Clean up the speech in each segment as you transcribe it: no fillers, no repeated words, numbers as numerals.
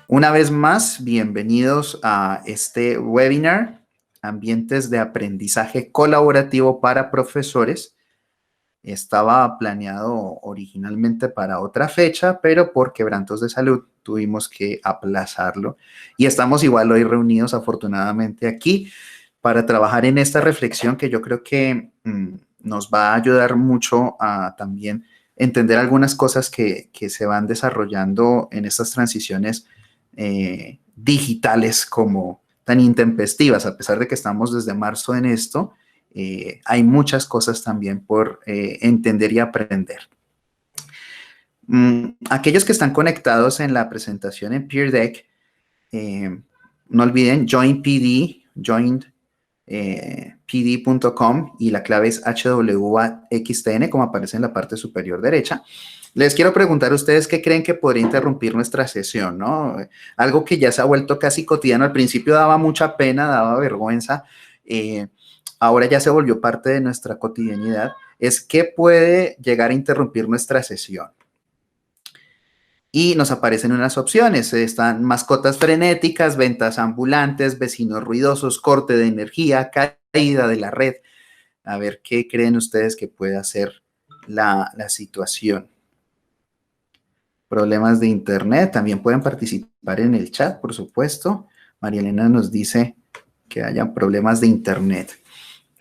Una vez más, bienvenidos a este webinar, Ambientes de Aprendizaje Colaborativo para Profesores. Estaba planeado originalmente para otra fecha, pero por quebrantos de salud tuvimos que aplazarlo. Y estamos igual hoy reunidos afortunadamente aquí para trabajar en esta reflexión que yo creo que nos va a ayudar mucho a también entender algunas cosas que se van desarrollando en estas transiciones digitales como tan intempestivas, a pesar de que estamos desde marzo en esto, hay muchas cosas también por entender y aprender. Aquellos que están conectados en la presentación en Peer Deck, no olviden join pd.com y la clave es HWXTN, como aparece en la parte superior derecha. Les quiero preguntar a ustedes qué creen que podría interrumpir nuestra sesión, ¿no? Algo que ya se ha vuelto casi cotidiano. Al principio daba mucha pena, daba vergüenza. Ahora ya se volvió parte de nuestra cotidianidad. Es qué puede llegar a interrumpir nuestra sesión. Y nos aparecen unas opciones. Están mascotas frenéticas, ventas ambulantes, vecinos ruidosos, corte de energía, caída de la red. A ver qué creen ustedes que puede hacer la situación. Problemas de internet, también pueden participar en el chat, por supuesto. María Elena nos dice que haya problemas de internet.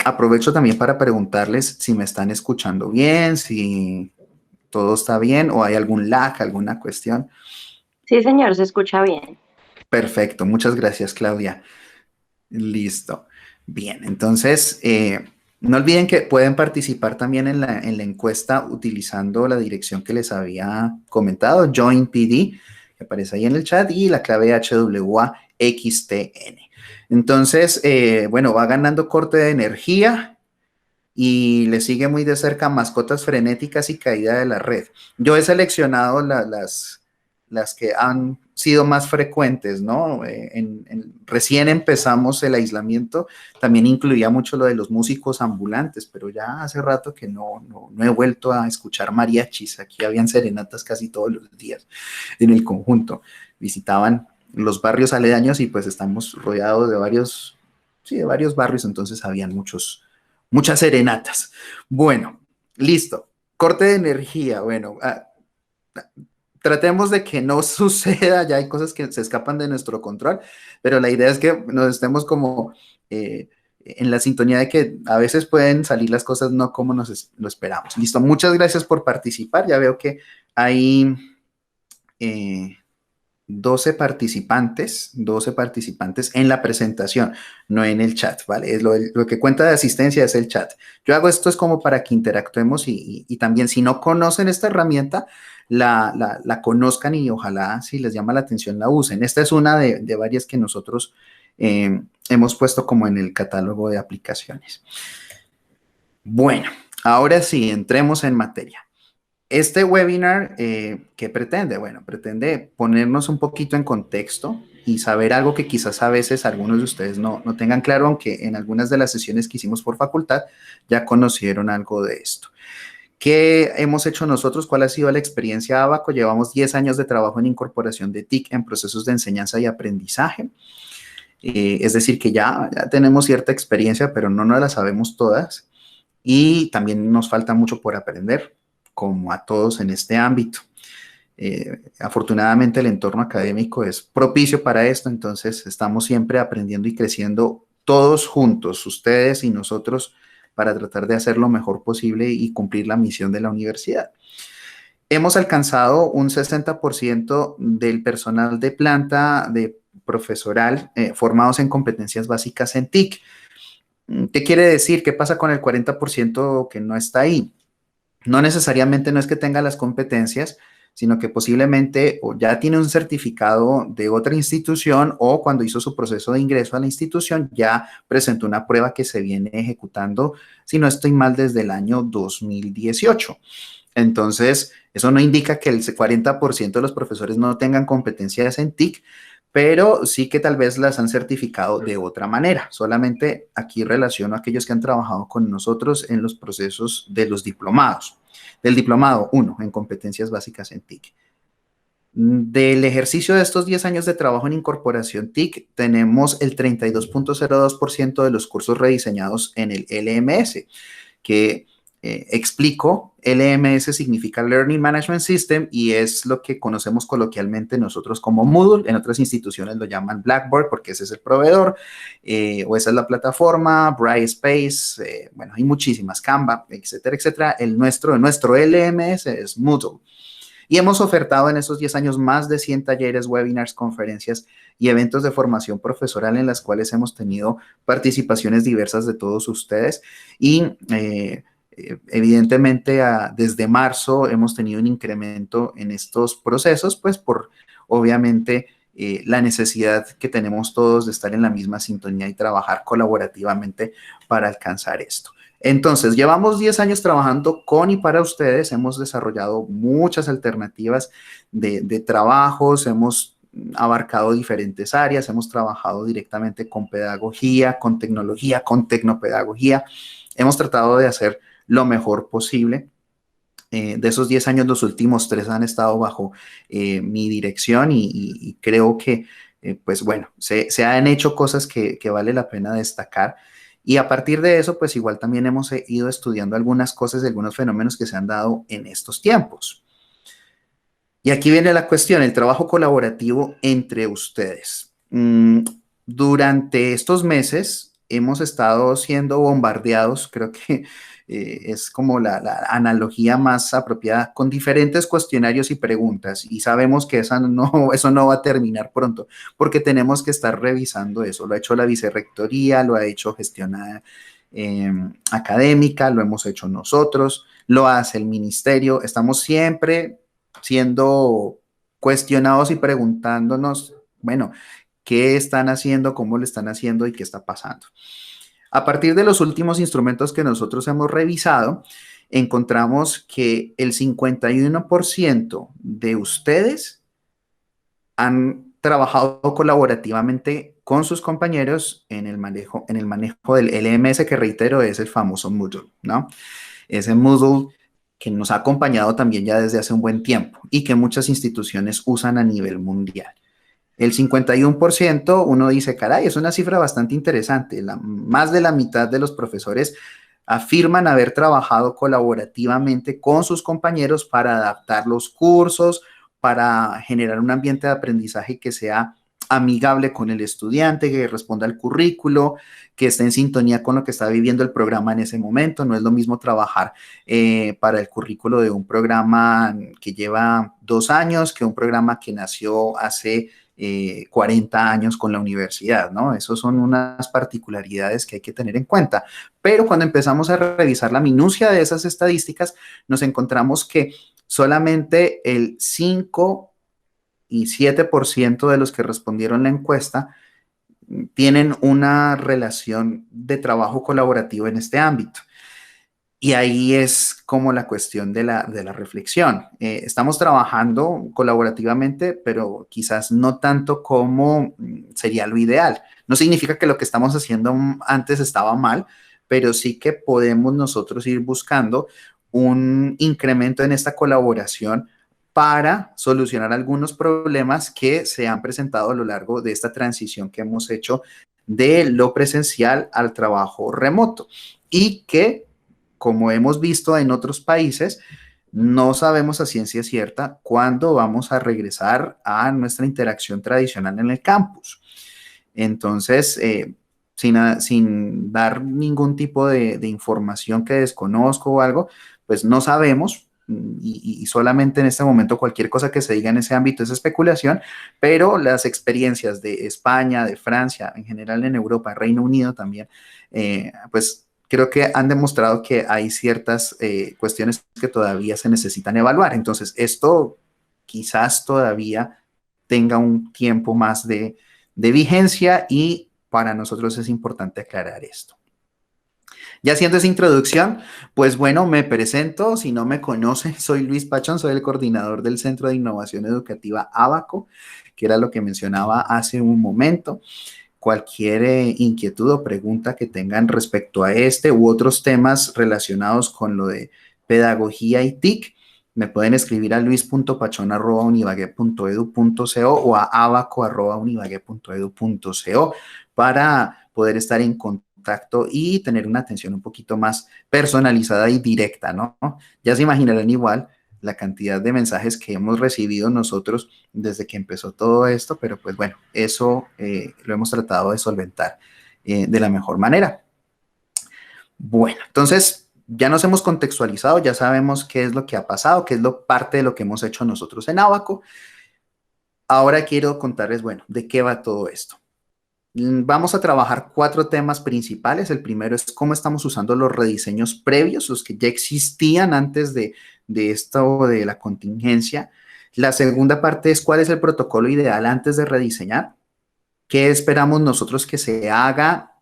Aprovecho también para preguntarles si me están escuchando bien, si todo está bien o hay algún lag, alguna cuestión. Sí, señor, se escucha bien. Perfecto, muchas gracias, Claudia. Listo. Bien, entonces, no olviden que pueden participar también en la encuesta utilizando la dirección que les había comentado, JoinPD, que aparece ahí en el chat, y la clave HWAXTN. Entonces, bueno, va ganando corte de energía y le sigue muy de cerca mascotas frenéticas y caída de la red. Yo he seleccionado las que han sido más frecuentes, ¿no? Recién empezamos el aislamiento, también incluía mucho lo de los músicos ambulantes, pero ya hace rato que no he vuelto a escuchar mariachis. Aquí habían serenatas casi todos los días en el conjunto. Visitaban los barrios aledaños y pues estamos rodeados de varios barrios, entonces habían muchas serenatas. Bueno, listo. Corte de energía, bueno, tratemos de que no suceda, ya hay cosas que se escapan de nuestro control, pero la idea es que nos estemos como en la sintonía de que a veces pueden salir las cosas no como lo esperamos. Listo, muchas gracias por participar. Ya veo que hay 12 participantes en la presentación, no en el chat, ¿vale? Es lo que cuenta de asistencia es el chat. Yo hago esto es como para que interactuemos y también si no conocen esta herramienta, la conozcan y ojalá si les llama la atención la usen. Esta es una de varias que nosotros hemos puesto como en el catálogo de aplicaciones. Bueno, ahora sí, entremos en materia. Este webinar, ¿qué pretende? Bueno, pretende ponernos un poquito en contexto y saber algo que quizás a veces algunos de ustedes no tengan claro, aunque en algunas de las sesiones que hicimos por facultad ya conocieron algo de esto. ¿Qué hemos hecho nosotros? ¿Cuál ha sido la experiencia Abaco? Llevamos 10 años de trabajo en incorporación de TIC en procesos de enseñanza y aprendizaje. Es decir, que ya tenemos cierta experiencia, pero no nos la sabemos todas y también nos falta mucho por aprender, como a todos en este ámbito. Afortunadamente el entorno académico es propicio para esto, entonces estamos siempre aprendiendo y creciendo todos juntos, ustedes y nosotros, para tratar de hacer lo mejor posible y cumplir la misión de la universidad. Hemos alcanzado un 60% del personal de planta de profesoral formados en competencias básicas en TIC. ¿Qué quiere decir? ¿Qué pasa con el 40% que no está ahí? No necesariamente no es que tenga las competencias, sino que posiblemente o ya tiene un certificado de otra institución o cuando hizo su proceso de ingreso a la institución ya presentó una prueba que se viene ejecutando, si no estoy mal, desde el año 2018. Entonces, eso no indica que el 40% de los profesores no tengan competencias en TIC, pero sí que tal vez las han certificado de otra manera. Solamente aquí relaciono a aquellos que han trabajado con nosotros en los procesos de los diplomados. Del diplomado 1 en competencias básicas en TIC. Del ejercicio de estos 10 años de trabajo en incorporación TIC, tenemos el 32.02% de los cursos rediseñados en el LMS, que explico, LMS significa Learning Management System y es lo que conocemos coloquialmente nosotros como Moodle. En otras instituciones lo llaman Blackboard porque ese es el proveedor o esa es la plataforma, Brightspace, bueno, hay muchísimas, Canva, etcétera, etcétera. Nuestro LMS es Moodle. Y hemos ofertado en esos 10 años más de 100 talleres, webinars, conferencias y eventos de formación profesoral en las cuales hemos tenido participaciones diversas de todos ustedes. Y evidentemente, desde marzo hemos tenido un incremento en estos procesos, pues por obviamente la necesidad que tenemos todos de estar en la misma sintonía y trabajar colaborativamente para alcanzar esto. Entonces, llevamos 10 años trabajando con y para ustedes, hemos desarrollado muchas alternativas de trabajos, hemos abarcado diferentes áreas, hemos trabajado directamente con pedagogía, con tecnología, con tecnopedagogía, hemos tratado de hacer lo mejor posible. De esos 10 años, los últimos 3 han estado bajo mi dirección y creo que, pues bueno, se han hecho cosas que vale la pena destacar. Y a partir de eso, pues igual también hemos ido estudiando algunas cosas y algunos fenómenos que se han dado en estos tiempos. Y aquí viene la cuestión, el trabajo colaborativo entre ustedes. Durante estos meses hemos estado siendo bombardeados, creo que es como la analogía más apropiada, con diferentes cuestionarios y preguntas. Y sabemos que eso no va a terminar pronto, porque tenemos que estar revisando eso. Lo ha hecho la vicerrectoría, lo ha hecho gestión académica, lo hemos hecho nosotros, lo hace el ministerio. Estamos siempre siendo cuestionados y preguntándonos, bueno, qué están haciendo, cómo lo están haciendo y qué está pasando. A partir de los últimos instrumentos que nosotros hemos revisado, encontramos que el 51% de ustedes han trabajado colaborativamente con sus compañeros en el manejo del LMS, que reitero es el famoso Moodle, ¿no? Ese Moodle que nos ha acompañado también ya desde hace un buen tiempo y que muchas instituciones usan a nivel mundial. El 51%, uno dice, caray, es una cifra bastante interesante. Más de la mitad de los profesores afirman haber trabajado colaborativamente con sus compañeros para adaptar los cursos, para generar un ambiente de aprendizaje que sea amigable con el estudiante, que responda al currículo, que esté en sintonía con lo que está viviendo el programa en ese momento. No es lo mismo trabajar para el currículo de un programa que lleva 2 años que un programa que nació hace 40 años con la universidad, ¿no? Esas son unas particularidades que hay que tener en cuenta. Pero cuando empezamos a revisar la minucia de esas estadísticas, nos encontramos que solamente el 5 y 7% de los que respondieron la encuesta tienen una relación de trabajo colaborativo en este ámbito. Y ahí es como la cuestión de la reflexión. Estamos trabajando colaborativamente, pero quizás no tanto como sería lo ideal. No significa que lo que estamos haciendo antes estaba mal, pero sí que podemos nosotros ir buscando un incremento en esta colaboración para solucionar algunos problemas que se han presentado a lo largo de esta transición que hemos hecho de lo presencial al trabajo remoto y que, como hemos visto en otros países, no sabemos a ciencia cierta cuándo vamos a regresar a nuestra interacción tradicional en el campus. Entonces, sin dar ningún tipo de información que desconozco o algo, pues no sabemos. Y solamente en este momento cualquier cosa que se diga en ese ámbito es especulación, pero las experiencias de España, de Francia, en general en Europa, Reino Unido también, pues creo que han demostrado que hay ciertas cuestiones que todavía se necesitan evaluar. Entonces, esto quizás todavía tenga un tiempo más de vigencia y para nosotros es importante aclarar esto. Ya haciendo esa introducción, pues bueno, me presento. Si no me conocen, soy Luis Pachón, soy el coordinador del Centro de Innovación Educativa Abaco. que era lo que mencionaba hace un momento. Cualquier inquietud o pregunta que tengan respecto a este u otros temas relacionados con lo de pedagogía y TIC, me pueden escribir a luis.pachon@univague.edu.co o a abaco@univague.edu.co para poder estar en contacto y tener una atención un poquito más personalizada y directa, ¿no? Ya se imaginarán igual la cantidad de mensajes que hemos recibido nosotros desde que empezó todo esto, pero pues bueno, eso lo hemos tratado de solventar de la mejor manera. Bueno, entonces ya nos hemos contextualizado, ya sabemos qué es lo que ha pasado, qué es parte de lo que hemos hecho nosotros en Abaco. Ahora quiero contarles, bueno, de qué va todo esto. Vamos a trabajar 4 temas principales. El primero es cómo estamos usando los rediseños previos, los que ya existían antes de esto, de la contingencia. La segunda parte es cuál es el protocolo ideal antes de rediseñar. ¿Qué esperamos nosotros que se haga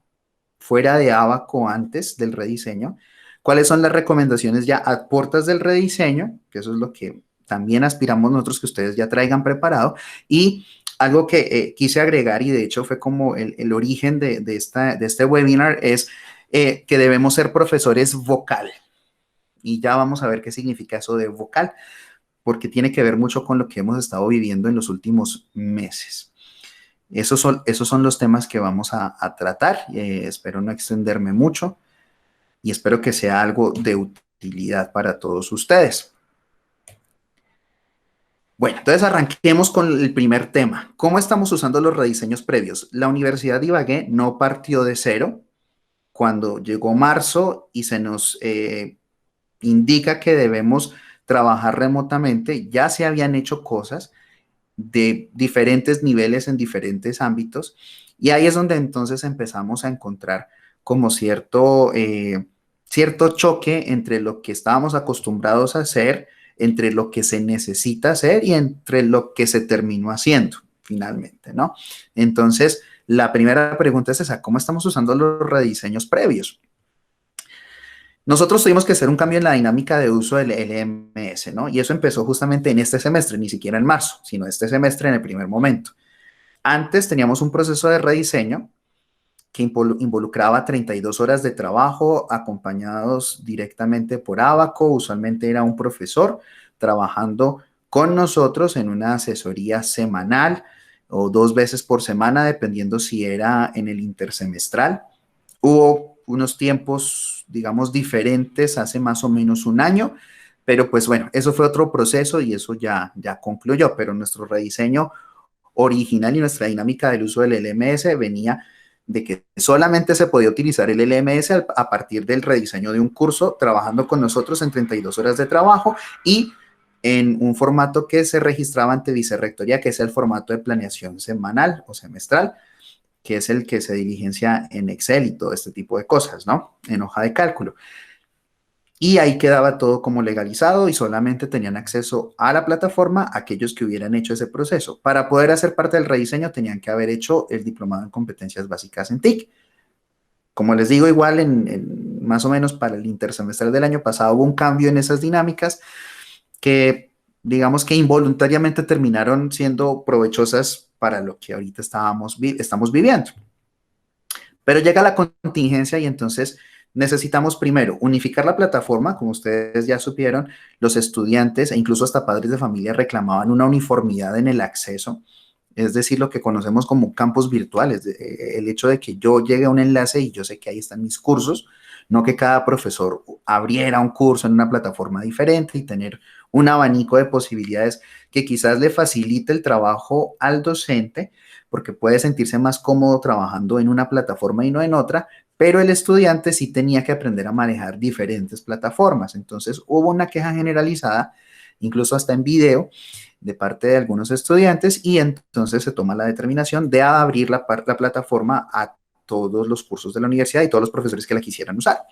fuera de Abaco antes del rediseño? ¿Cuáles son las recomendaciones ya a puertas del rediseño? Que eso es lo que también aspiramos nosotros que ustedes ya traigan preparado. Y algo que quise agregar y de hecho fue como el origen de este webinar es que debemos ser profesores vocal. Y ya vamos a ver qué significa eso de vocal, porque tiene que ver mucho con lo que hemos estado viviendo en los últimos meses. Esos son los temas que vamos a tratar. Espero no extenderme mucho y espero que sea algo de utilidad para todos ustedes. Bueno, entonces arranquemos con el primer tema. ¿Cómo estamos usando los rediseños previos? La Universidad de Ibagué no partió de cero. Cuando llegó marzo y se nos indica que debemos trabajar remotamente, ya se habían hecho cosas de diferentes niveles en diferentes ámbitos y ahí es donde entonces empezamos a encontrar como cierto choque entre lo que estábamos acostumbrados a hacer, entre lo que se necesita hacer y entre lo que se terminó haciendo finalmente, ¿no? Entonces, la primera pregunta es esa, ¿cómo estamos usando los rediseños previos? Nosotros tuvimos que hacer un cambio en la dinámica de uso del LMS, ¿no? Y eso empezó justamente en este semestre, ni siquiera en marzo, sino este semestre en el primer momento. Antes teníamos un proceso de rediseño que involucraba 32 horas de trabajo acompañados directamente por Abaco. Usualmente era un profesor trabajando con nosotros en una asesoría semanal o 2 veces por semana, dependiendo si era en el intersemestral. Hubo unos tiempos, digamos, diferentes hace más o menos un año, pero pues bueno, eso fue otro proceso y eso ya concluyó, pero nuestro rediseño original y nuestra dinámica del uso del LMS venía de que solamente se podía utilizar el LMS a partir del rediseño de un curso, trabajando con nosotros en 32 horas de trabajo y en un formato que se registraba ante vicerrectoría, que es el formato de planeación semanal o semestral, que es el que se diligencia en Excel y todo este tipo de cosas, ¿no? En hoja de cálculo. Y ahí quedaba todo como legalizado y solamente tenían acceso a la plataforma aquellos que hubieran hecho ese proceso. Para poder hacer parte del rediseño tenían que haber hecho el diplomado en competencias básicas en TIC. Como les digo, igual más o menos para el intersemestral del año pasado hubo un cambio en esas dinámicas que digamos que involuntariamente terminaron siendo provechosas para lo que ahorita estamos viviendo. Pero llega la contingencia y entonces necesitamos primero unificar la plataforma, como ustedes ya supieron, los estudiantes e incluso hasta padres de familia reclamaban una uniformidad en el acceso, es decir, lo que conocemos como campus virtuales, el hecho de que yo llegue a un enlace y yo sé que ahí están mis cursos, no que cada profesor abriera un curso en una plataforma diferente y tener un abanico de posibilidades que quizás le facilite el trabajo al docente, porque puede sentirse más cómodo trabajando en una plataforma y no en otra, pero el estudiante sí tenía que aprender a manejar diferentes plataformas. Entonces hubo una queja generalizada, incluso hasta en video, de parte de algunos estudiantes y entonces se toma la determinación de abrir la plataforma a todos los cursos de la universidad y todos los profesores que la quisieran usar.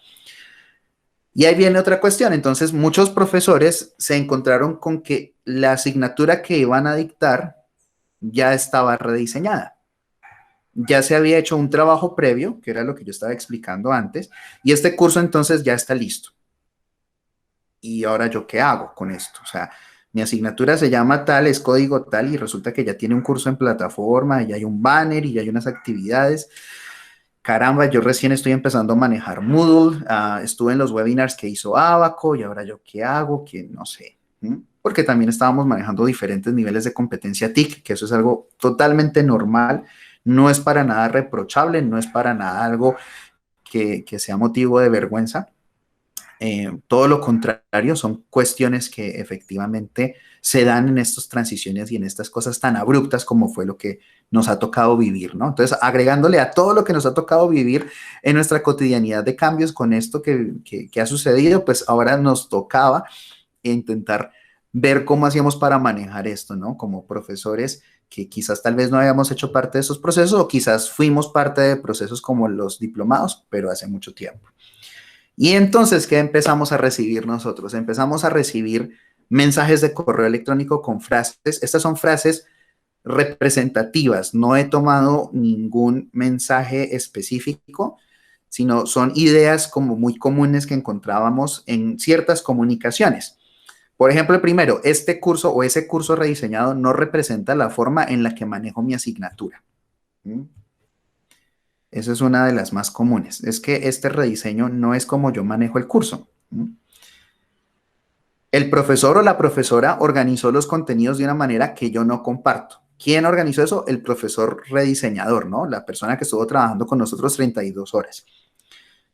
Y ahí viene otra cuestión. Entonces, muchos profesores se encontraron con que la asignatura que iban a dictar ya estaba rediseñada. Ya se había hecho un trabajo previo, que era lo que yo estaba explicando antes, y este curso entonces ya está listo. ¿Y ahora yo qué hago con esto? O sea, Mi asignatura se llama tal, es código tal y resulta que ya tiene un curso en plataforma, y ya hay un banner y ya hay unas actividades. Caramba, yo recién estoy empezando a manejar Moodle, estuve en los webinars que hizo Abaco y ahora yo qué hago, que no sé. Porque también estábamos manejando diferentes niveles de competencia TIC, que eso es algo totalmente normal, no es para nada reprochable, no es para nada algo que sea motivo de vergüenza. Todo lo contrario, son cuestiones que efectivamente se dan en estas transiciones y en estas cosas tan abruptas como fue lo que nos ha tocado vivir, ¿no? Entonces, agregándole a todo lo que nos ha tocado vivir en nuestra cotidianidad de cambios con esto que ha sucedido, pues ahora nos tocaba intentar ver cómo hacíamos para manejar esto, ¿no? Como profesores que quizás tal vez no habíamos hecho parte de esos procesos o quizás fuimos parte de procesos como los diplomados, pero hace mucho tiempo. Y entonces, ¿qué empezamos a recibir nosotros? Empezamos a recibir mensajes de correo electrónico con frases. Estas son frases representativas. No he tomado ningún mensaje específico, sino son ideas como muy comunes que encontrábamos en ciertas comunicaciones. Por ejemplo, el primero, este curso o ese curso rediseñado no representa la forma en la que manejo mi asignatura. ¿Mm? Esa es una de las más comunes. Es que este rediseño no es como yo manejo el curso. El profesor o la profesora organizó los contenidos de una manera que yo no comparto. ¿Quién organizó eso? El profesor rediseñador, ¿no? La persona que estuvo trabajando con nosotros 32 horas.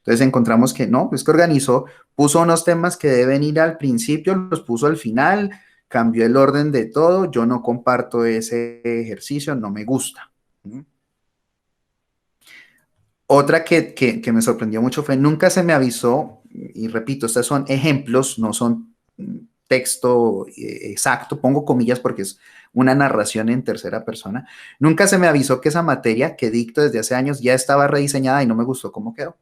Entonces encontramos que no, pues que organizó, puso unos temas que deben ir al principio, los puso al final, cambió el orden de todo. Yo no comparto ese ejercicio, no me gusta. Otra que me sorprendió mucho fue, nunca se me avisó, y repito, estos son ejemplos, no son texto exacto, pongo comillas porque es una narración en tercera persona, nunca se me avisó que esa materia que dicto desde hace años ya estaba rediseñada y no me gustó cómo quedó.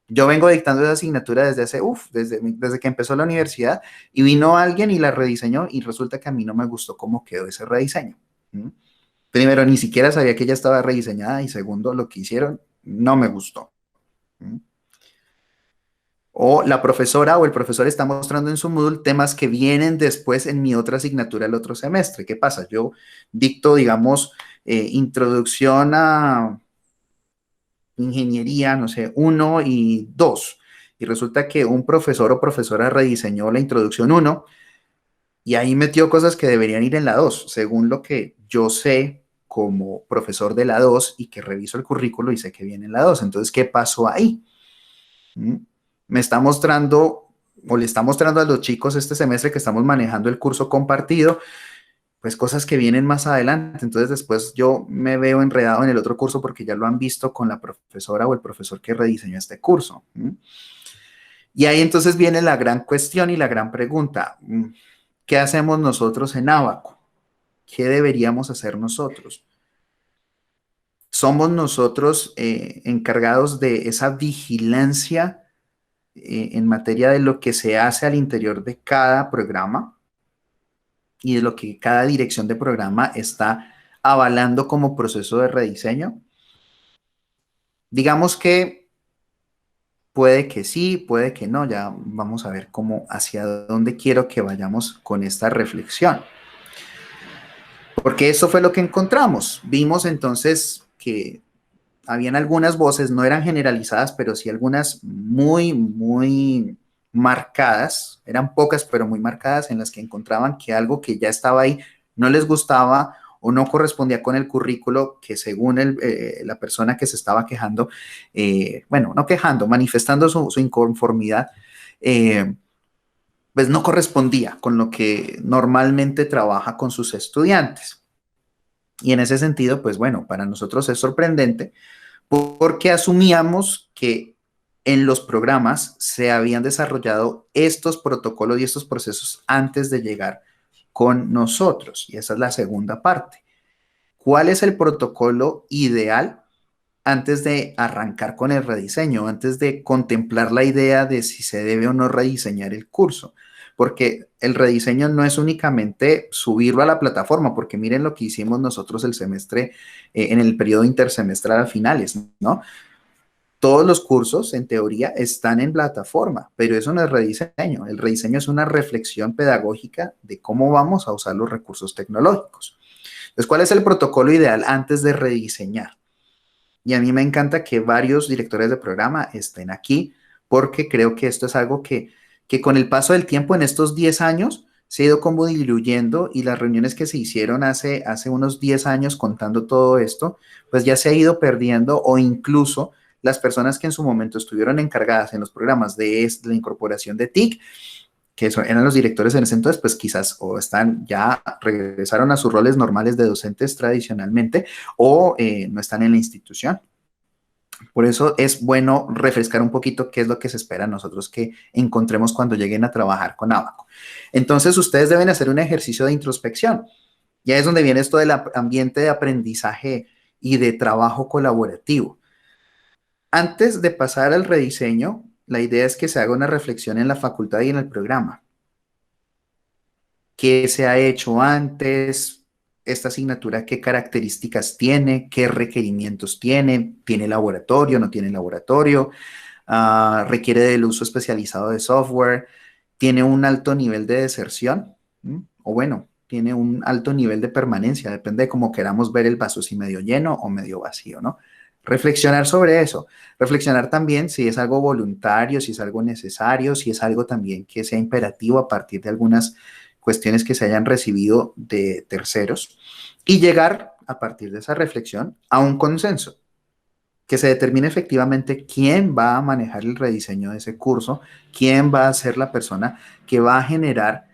Yo vengo dictando esa asignatura desde hace, desde que empezó la universidad y vino alguien y la rediseñó y resulta que a mí no me gustó cómo quedó ese rediseño. ¿Mm? Primero, ni siquiera sabía que ya estaba rediseñada y segundo, lo que hicieron no me gustó. O la profesora o el profesor está mostrando en su Moodle temas que vienen después en mi otra asignatura el otro semestre. ¿Qué pasa? Yo dicto, digamos, introducción a ingeniería, no sé, 1 y 2. Y resulta que un profesor o profesora rediseñó la introducción 1 y ahí metió cosas que deberían ir en la 2, según lo que yo sé como profesor de la 2 y que reviso el currículo y sé que viene en la 2. Entonces, ¿qué pasó ahí? Me está mostrando o le está mostrando a los chicos este semestre que estamos manejando el curso compartido, pues cosas que vienen más adelante. Entonces después yo me veo enredado en el otro curso porque ya lo han visto con la profesora o el profesor que rediseñó este curso. Y ahí entonces viene la gran cuestión y la gran pregunta. ¿Qué hacemos nosotros en Abaco? ¿Qué deberíamos hacer nosotros? ¿Somos nosotros encargados de esa vigilancia en materia de lo que se hace al interior de cada programa y de lo que cada dirección de programa está avalando como proceso de rediseño? Digamos que puede que sí, puede que no, ya vamos a ver cómo, hacia dónde quiero que vayamos con esta reflexión. Porque eso fue lo que encontramos. Vimos entonces que habían algunas voces, no eran generalizadas, pero sí algunas muy, muy marcadas, eran pocas, pero muy marcadas, en las que encontraban que algo que ya estaba ahí no les gustaba o no correspondía con el currículo que según la persona que se estaba quejando, bueno, no quejando, manifestando su inconformidad, pues no correspondía con lo que normalmente trabaja con sus estudiantes. Y en ese sentido, pues bueno, para nosotros es sorprendente porque asumíamos que en los programas se habían desarrollado estos protocolos y estos procesos antes de llegar con nosotros. Y esa es la segunda parte. ¿Cuál es el protocolo ideal antes de arrancar con el rediseño, antes de contemplar la idea de si se debe o no rediseñar el curso? Porque el rediseño no es únicamente subirlo a la plataforma, porque miren lo que hicimos nosotros el semestre, en el periodo intersemestral a finales, ¿no? Todos los cursos, en teoría, están en plataforma, pero eso no es rediseño. El rediseño es una reflexión pedagógica de cómo vamos a usar los recursos tecnológicos. Entonces, ¿cuál es el protocolo ideal antes de rediseñar? Y a mí me encanta que varios directores de programa estén aquí, porque creo que esto es algo que con el paso del tiempo, en estos 10 años, se ha ido como diluyendo, y las reuniones que se hicieron hace unos 10 años contando todo esto, pues ya se ha ido perdiendo, o incluso las personas que en su momento estuvieron encargadas en los programas de la incorporación de TIC, que eran los directores en ese entonces, pues quizás o están ya regresaron a sus roles normales de docentes tradicionalmente, o no están en la institución. Por eso es bueno refrescar un poquito qué es lo que se espera a nosotros que encontremos cuando lleguen a trabajar con Abaco. Entonces, ustedes deben hacer un ejercicio de introspección. Ya es donde viene esto del ambiente de aprendizaje y de trabajo colaborativo. Antes de pasar al rediseño, la idea es que se haga una reflexión en la facultad y en el programa. ¿Qué se ha hecho antes? ¿Esta asignatura qué características tiene? ¿Qué requerimientos tiene? ¿Tiene laboratorio? ¿No tiene laboratorio? ¿Requiere del uso especializado de software? ¿Tiene un alto nivel de deserción? O bueno, tiene un alto nivel de permanencia, depende de cómo queramos ver el vaso, si medio lleno o medio vacío, ¿no? Reflexionar sobre eso. Reflexionar también si es algo voluntario, si es algo necesario, si es algo también que sea imperativo a partir de algunas cuestiones que se hayan recibido de terceros, y llegar a partir de esa reflexión a un consenso, que se determine efectivamente quién va a manejar el rediseño de ese curso, quién va a ser la persona que va a generar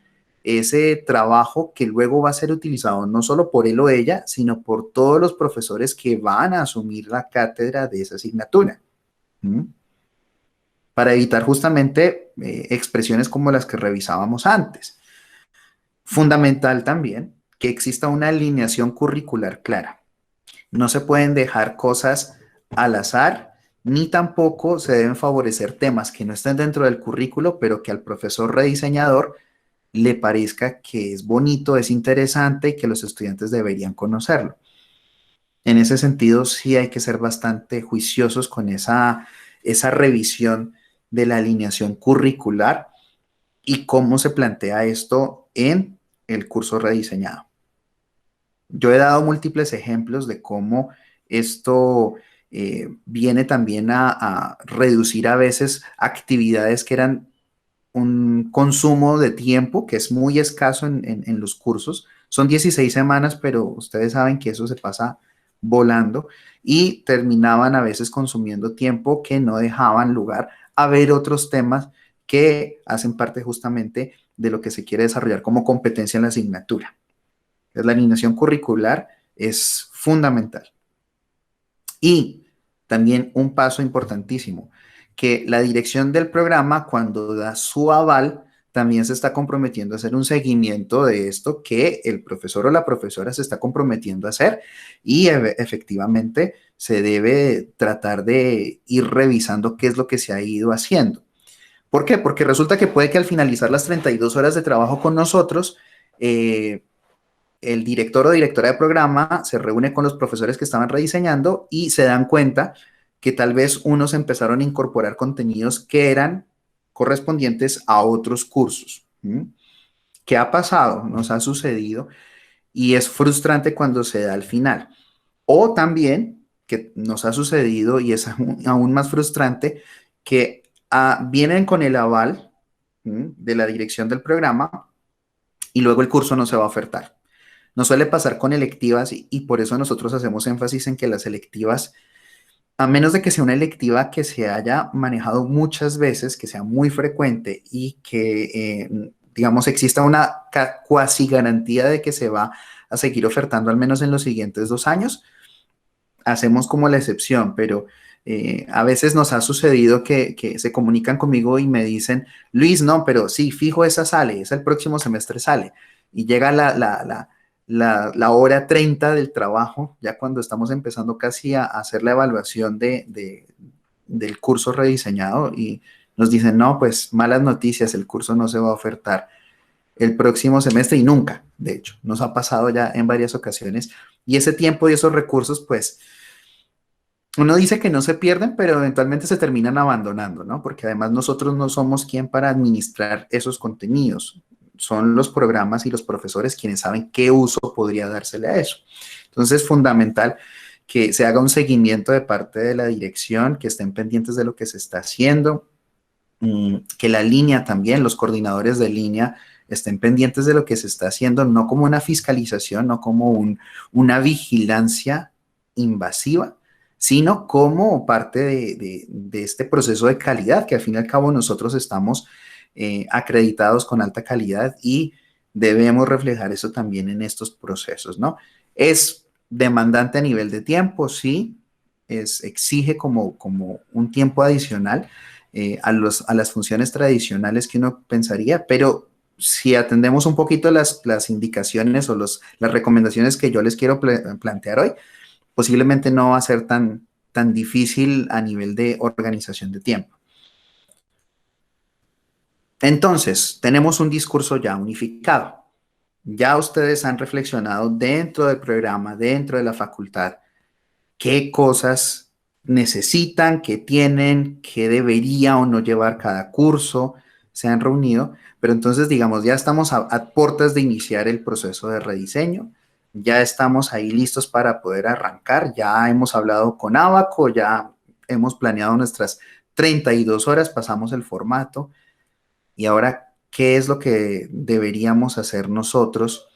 ese trabajo que luego va a ser utilizado no solo por él o ella, sino por todos los profesores que van a asumir la cátedra de esa asignatura. ¿Mm? Para evitar justamente expresiones como las que revisábamos antes. Fundamental también que exista una alineación curricular clara. No se pueden dejar cosas al azar, ni tampoco se deben favorecer temas que no estén dentro del currículo, pero que al profesor rediseñador le parezca que es bonito, es interesante y que los estudiantes deberían conocerlo. En ese sentido, sí hay que ser bastante juiciosos con esa revisión de la alineación curricular y cómo se plantea esto en el curso rediseñado. Yo he dado múltiples ejemplos de cómo esto viene también a reducir a veces actividades que eran un consumo de tiempo que es muy escaso en los cursos. Son 16 semanas, pero ustedes saben que eso se pasa volando, y terminaban a veces consumiendo tiempo que no dejaban lugar a ver otros temas que hacen parte justamente de lo que se quiere desarrollar como competencia en la asignatura. La alineación curricular es fundamental. Y también un paso importantísimo, que la dirección del programa, cuando da su aval, también se está comprometiendo a hacer un seguimiento de esto que el profesor o la profesora se está comprometiendo a hacer, y efectivamente se debe tratar de ir revisando qué es lo que se ha ido haciendo. ¿Por qué? Porque resulta que puede que al finalizar las 32 horas de trabajo con nosotros, el director o directora de programa se reúne con los profesores que estaban rediseñando y se dan cuenta que tal vez unos empezaron a incorporar contenidos que eran correspondientes a otros cursos. ¿Qué ha pasado? Nos ha sucedido, y es frustrante cuando se da al final. O también, que nos ha sucedido y es aún más frustrante, que vienen con el aval de la dirección del programa y luego el curso no se va a ofertar. Nos suele pasar con electivas, y por eso nosotros hacemos énfasis en que las electivas, a menos de que sea una electiva que se haya manejado muchas veces, que sea muy frecuente y que, digamos, exista una cuasi garantía de que se va a seguir ofertando al menos en los siguientes 2 años, hacemos como la excepción, pero a veces nos ha sucedido que se comunican conmigo y me dicen, Luis, no, pero sí, fijo, esa sale, esa el próximo semestre sale. Y llega la hora 30 del trabajo, ya cuando estamos empezando casi a hacer la evaluación del curso rediseñado, y nos dicen, no, pues malas noticias, el curso no se va a ofertar el próximo semestre, y nunca, de hecho, nos ha pasado ya en varias ocasiones, y ese tiempo y esos recursos, pues, Uno dice que no se pierden, pero eventualmente se terminan abandonando, ¿no? Porque además nosotros no somos quien para administrar esos contenidos. Son los programas y los profesores quienes saben qué uso podría dársele a eso. Entonces es fundamental que se haga un seguimiento de parte de la dirección, que estén pendientes de lo que se está haciendo, que la línea también, los coordinadores de línea, estén pendientes de lo que se está haciendo, no como una fiscalización, no como una vigilancia invasiva, sino como parte de este proceso de calidad, que al fin y al cabo nosotros estamos acreditados con alta calidad y debemos reflejar eso también en estos procesos, ¿no? Es demandante a nivel de tiempo, sí, exige como un tiempo adicional a las funciones tradicionales que uno pensaría, pero si atendemos un poquito las indicaciones o las recomendaciones que yo les quiero plantear hoy, posiblemente no va a ser tan difícil a nivel de organización de tiempo. Entonces, tenemos un discurso ya unificado. Ya ustedes han reflexionado dentro del programa, dentro de la facultad, qué cosas necesitan, qué tienen, qué debería o no llevar cada curso, se han reunido, pero entonces digamos, ya estamos a puertas de iniciar el proceso de rediseño, ya estamos ahí listos para poder arrancar, ya hemos hablado con Abaco, ya hemos planeado nuestras 32 horas, pasamos el formato y ahora, ¿qué es lo que deberíamos hacer nosotros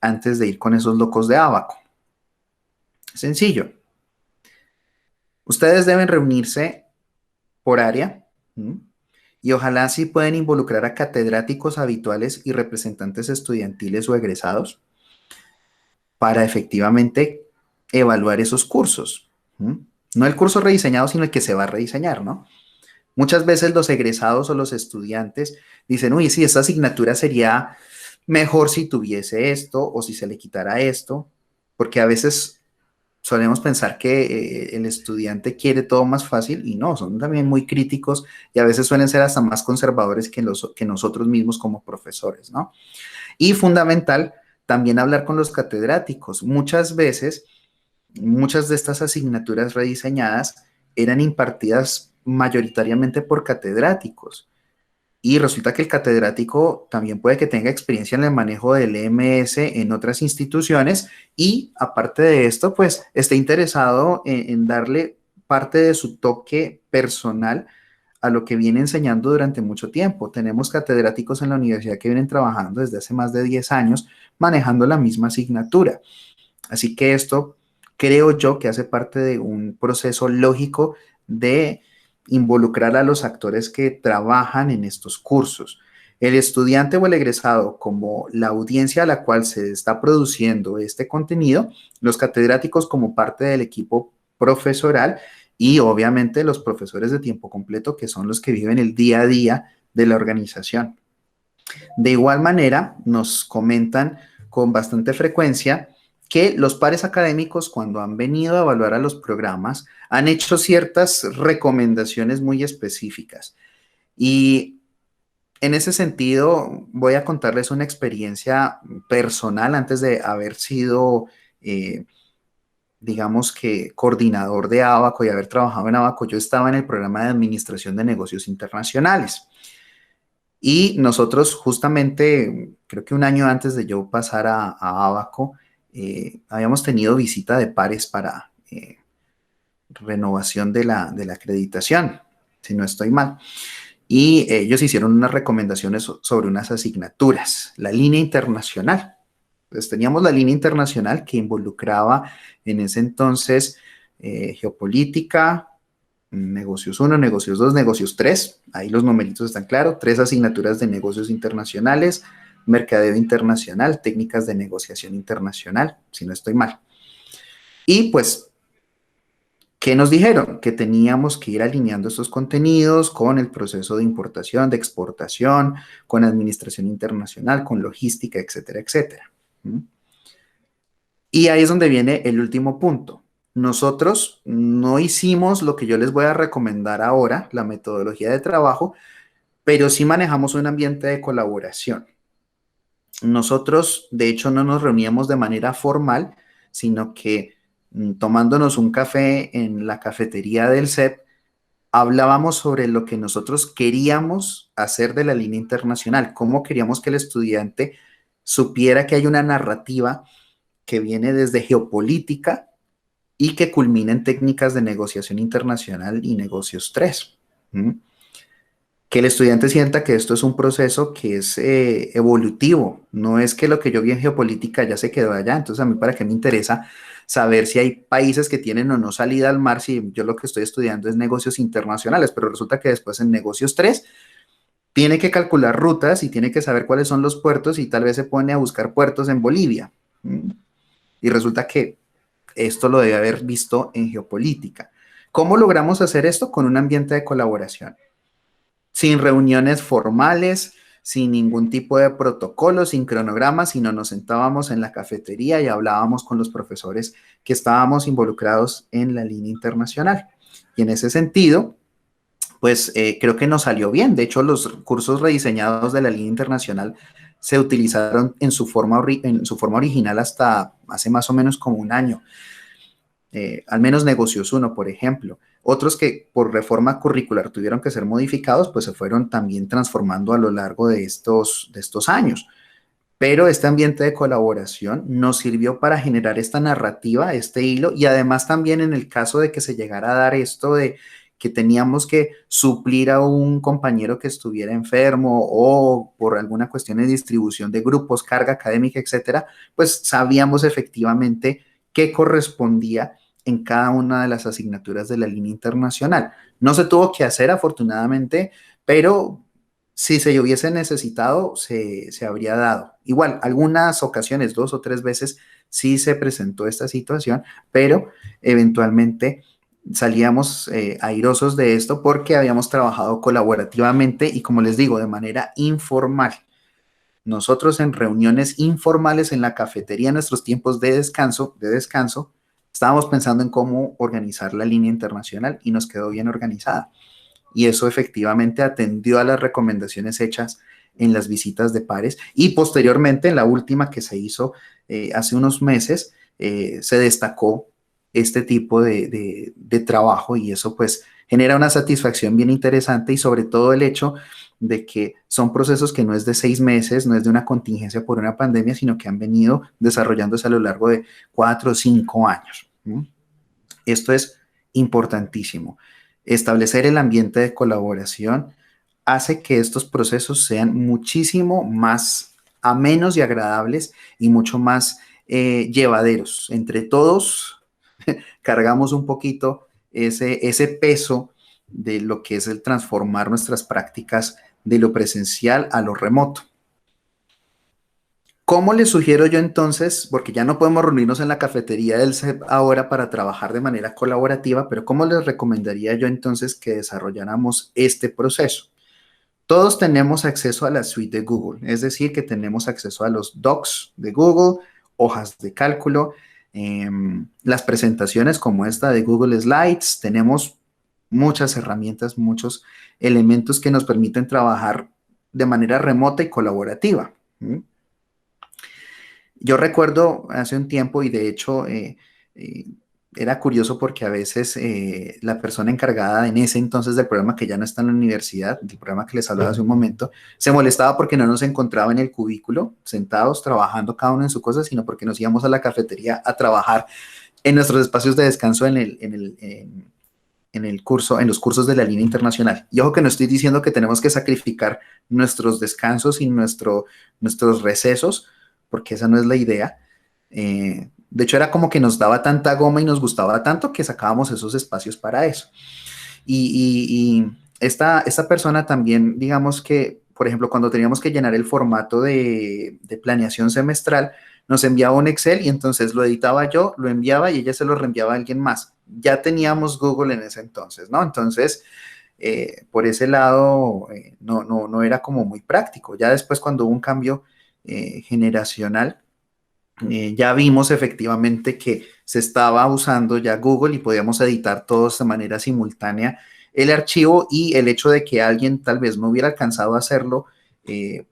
antes de ir con esos locos de Abaco? Sencillo. Ustedes deben reunirse por área, ¿m? Y ojalá sí pueden involucrar a catedráticos habituales y representantes estudiantiles o egresados para efectivamente evaluar esos cursos. ¿M? No el curso rediseñado, sino el que se va a rediseñar, ¿no? Muchas veces los egresados o los estudiantes dicen, uy, sí, esta asignatura sería mejor si tuviese esto o si se le quitara esto, porque a veces solemos pensar que el estudiante quiere todo más fácil y no, son también muy críticos y a veces suelen ser hasta más conservadores que nosotros mismos como profesores, ¿no? Y fundamental, también hablar con los catedráticos. Muchas veces, muchas de estas asignaturas rediseñadas eran impartidas mayoritariamente por catedráticos. Y resulta que el catedrático también puede que tenga experiencia en el manejo del EMS en otras instituciones y aparte de esto, pues esté interesado en darle parte de su toque personal a lo que viene enseñando durante mucho tiempo. Tenemos catedráticos en la universidad que vienen trabajando desde hace más de 10 años manejando la misma asignatura. Así que esto creo yo que hace parte de un proceso lógico de involucrar a los actores que trabajan en estos cursos. El estudiante o el egresado, como la audiencia a la cual se está produciendo este contenido, los catedráticos como parte del equipo profesoral y obviamente los profesores de tiempo completo, que son los que viven el día a día de la organización. De igual manera, nos comentan con bastante frecuencia que los pares académicos, cuando han venido a evaluar a los programas, han hecho ciertas recomendaciones muy específicas. Y en ese sentido, voy a contarles una experiencia personal antes de haber sido, eh, digamos que, coordinador de Abaco y haber trabajado en Abaco. Yo estaba en el programa de Administración de Negocios Internacionales. Y nosotros justamente, creo que un año antes de yo pasar a Abaco, habíamos tenido visita de pares para renovación de la acreditación, si no estoy mal. Y ellos hicieron unas recomendaciones sobre unas asignaturas, la línea internacional. Entonces teníamos la línea internacional que involucraba en ese entonces geopolítica, negocios uno, negocios 2, negocios 3. Ahí los numeritos están claros. 3 asignaturas de negocios internacionales, mercadeo internacional, técnicas de negociación internacional, si no estoy mal. Y pues, ¿qué nos dijeron? Que teníamos que ir alineando estos contenidos con el proceso de importación, de exportación, con administración internacional, con logística, etcétera, etcétera. ¿Mm? Y ahí es donde viene el último punto. Nosotros no hicimos lo que yo les voy a recomendar ahora, la metodología de trabajo, pero sí manejamos un ambiente de colaboración. Nosotros, de hecho, no nos reuníamos de manera formal, sino que tomándonos un café en la cafetería del CEP, hablábamos sobre lo que nosotros queríamos hacer de la línea internacional, cómo queríamos que el estudiante supiera que hay una narrativa que viene desde geopolítica y que culmina en técnicas de negociación internacional y negocios 3. Que el estudiante sienta que esto es un proceso que es evolutivo, no es que lo que yo vi en geopolítica ya se quedó allá. Entonces a mí para qué me interesa saber si hay países que tienen o no salida al mar, si yo lo que estoy estudiando es negocios internacionales, pero resulta que después en negocios 3 tiene que calcular rutas y tiene que saber cuáles son los puertos y tal vez se pone a buscar puertos en Bolivia. Y resulta que esto lo debe haber visto en geopolítica. ¿Cómo logramos hacer esto? Con un ambiente de colaboración, sin reuniones formales, sin ningún tipo de protocolo, sin cronograma, sino nos sentábamos en la cafetería y hablábamos con los profesores que estábamos involucrados en la línea internacional. Y en ese sentido, pues creo que nos salió bien. De hecho, los cursos rediseñados de la línea internacional se utilizaron en su forma original hasta hace más o menos como un año. Al menos negocios uno, por ejemplo. Otros que por reforma curricular tuvieron que ser modificados, pues se fueron también transformando a lo largo de estos años. Pero este ambiente de colaboración nos sirvió para generar esta narrativa, este hilo, y además también en el caso de que se llegara a dar esto de que teníamos que suplir a un compañero que estuviera enfermo o por alguna cuestión de distribución de grupos, carga académica, etcétera, pues sabíamos efectivamente qué correspondía en cada una de las asignaturas de la línea internacional. No se tuvo que hacer, afortunadamente, pero si se hubiese necesitado, se habría dado. Igual, algunas ocasiones, 2 o 3 veces, sí se presentó esta situación, pero eventualmente salíamos airosos de esto porque habíamos trabajado colaborativamente y, como les digo, de manera informal. Nosotros en reuniones informales en la cafetería, en nuestros tiempos de descanso, estábamos pensando en cómo organizar la línea internacional y nos quedó bien organizada. Y eso efectivamente atendió a las recomendaciones hechas en las visitas de pares y posteriormente en la última que se hizo hace unos meses, se destacó este tipo de trabajo y eso pues genera una satisfacción bien interesante y sobre todo el hecho de que son procesos que no es de 6 meses, no es de una contingencia por una pandemia, sino que han venido desarrollándose a lo largo de 4 o 5 años. Esto es importantísimo. Establecer el ambiente de colaboración hace que estos procesos sean muchísimo más amenos y agradables y mucho más llevaderos. Entre todos cargamos un poquito ese peso de lo que es el transformar nuestras prácticas de lo presencial a lo remoto. ¿Cómo les sugiero yo entonces, porque ya no podemos reunirnos en la cafetería del CEP ahora para trabajar de manera colaborativa, pero cómo les recomendaría yo entonces que desarrolláramos este proceso? Todos tenemos acceso a la suite de Google, es decir, que tenemos acceso a los docs de Google, hojas de cálculo, las presentaciones como esta de Google Slides, tenemos muchas herramientas, muchos elementos que nos permiten trabajar de manera remota y colaborativa. Yo recuerdo hace un tiempo y de hecho eh, era curioso porque a veces la persona encargada en ese entonces del programa que ya no está en la universidad, del programa que les hablaba hace un momento, se molestaba porque no nos encontraba en el cubículo sentados trabajando cada uno en su cosa, sino porque nos íbamos a la cafetería a trabajar en nuestros espacios de descanso en el curso, en los cursos de la línea internacional. Y ojo que no estoy diciendo que tenemos que sacrificar nuestros descansos y nuestros recesos, porque esa no es la idea. De hecho, era como que nos daba tanta goma y nos gustaba tanto que sacábamos esos espacios para eso. Y esta persona también, digamos que, por ejemplo, cuando teníamos que llenar el formato de planeación semestral, nos enviaba un Excel y entonces lo editaba yo, lo enviaba y ella se lo reenviaba a alguien más. Ya teníamos Google en ese entonces, ¿no? Entonces, por ese lado, no era como muy práctico. Ya después, cuando hubo un cambio generacional, ya vimos efectivamente que se estaba usando ya Google y podíamos editar todos de manera simultánea el archivo y el hecho de que alguien tal vez no hubiera alcanzado a hacerlo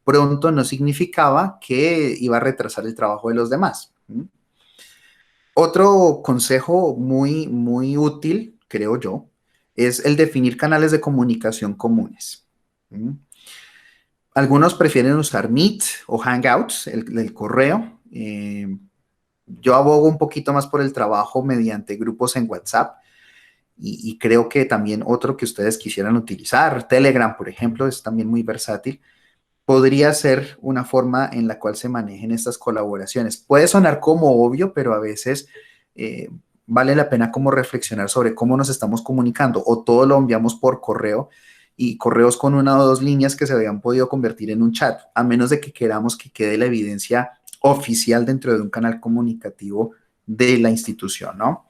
pronto no significaba que iba a retrasar el trabajo de los demás. Otro consejo muy, muy útil, creo yo, es el definir canales de comunicación comunes. ¿Mm? Algunos prefieren usar Meet o Hangouts, el correo. Yo abogo un poquito más por el trabajo mediante grupos en WhatsApp y creo que también otro que ustedes quisieran utilizar, Telegram, por ejemplo, es también muy versátil. Podría ser una forma en la cual se manejen estas colaboraciones. Puede sonar como obvio, pero a veces eh, vale la pena como reflexionar sobre cómo nos estamos comunicando o todo lo enviamos por correo y correos con una o dos líneas que se habían podido convertir en un chat, a menos de que queramos que quede la evidencia oficial dentro de un canal comunicativo de la institución, ¿no?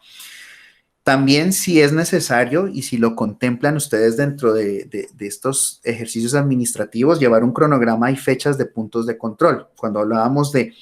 También si es necesario y si lo contemplan ustedes dentro de estos ejercicios administrativos, llevar un cronograma y fechas de puntos de control. Cuando hablábamos de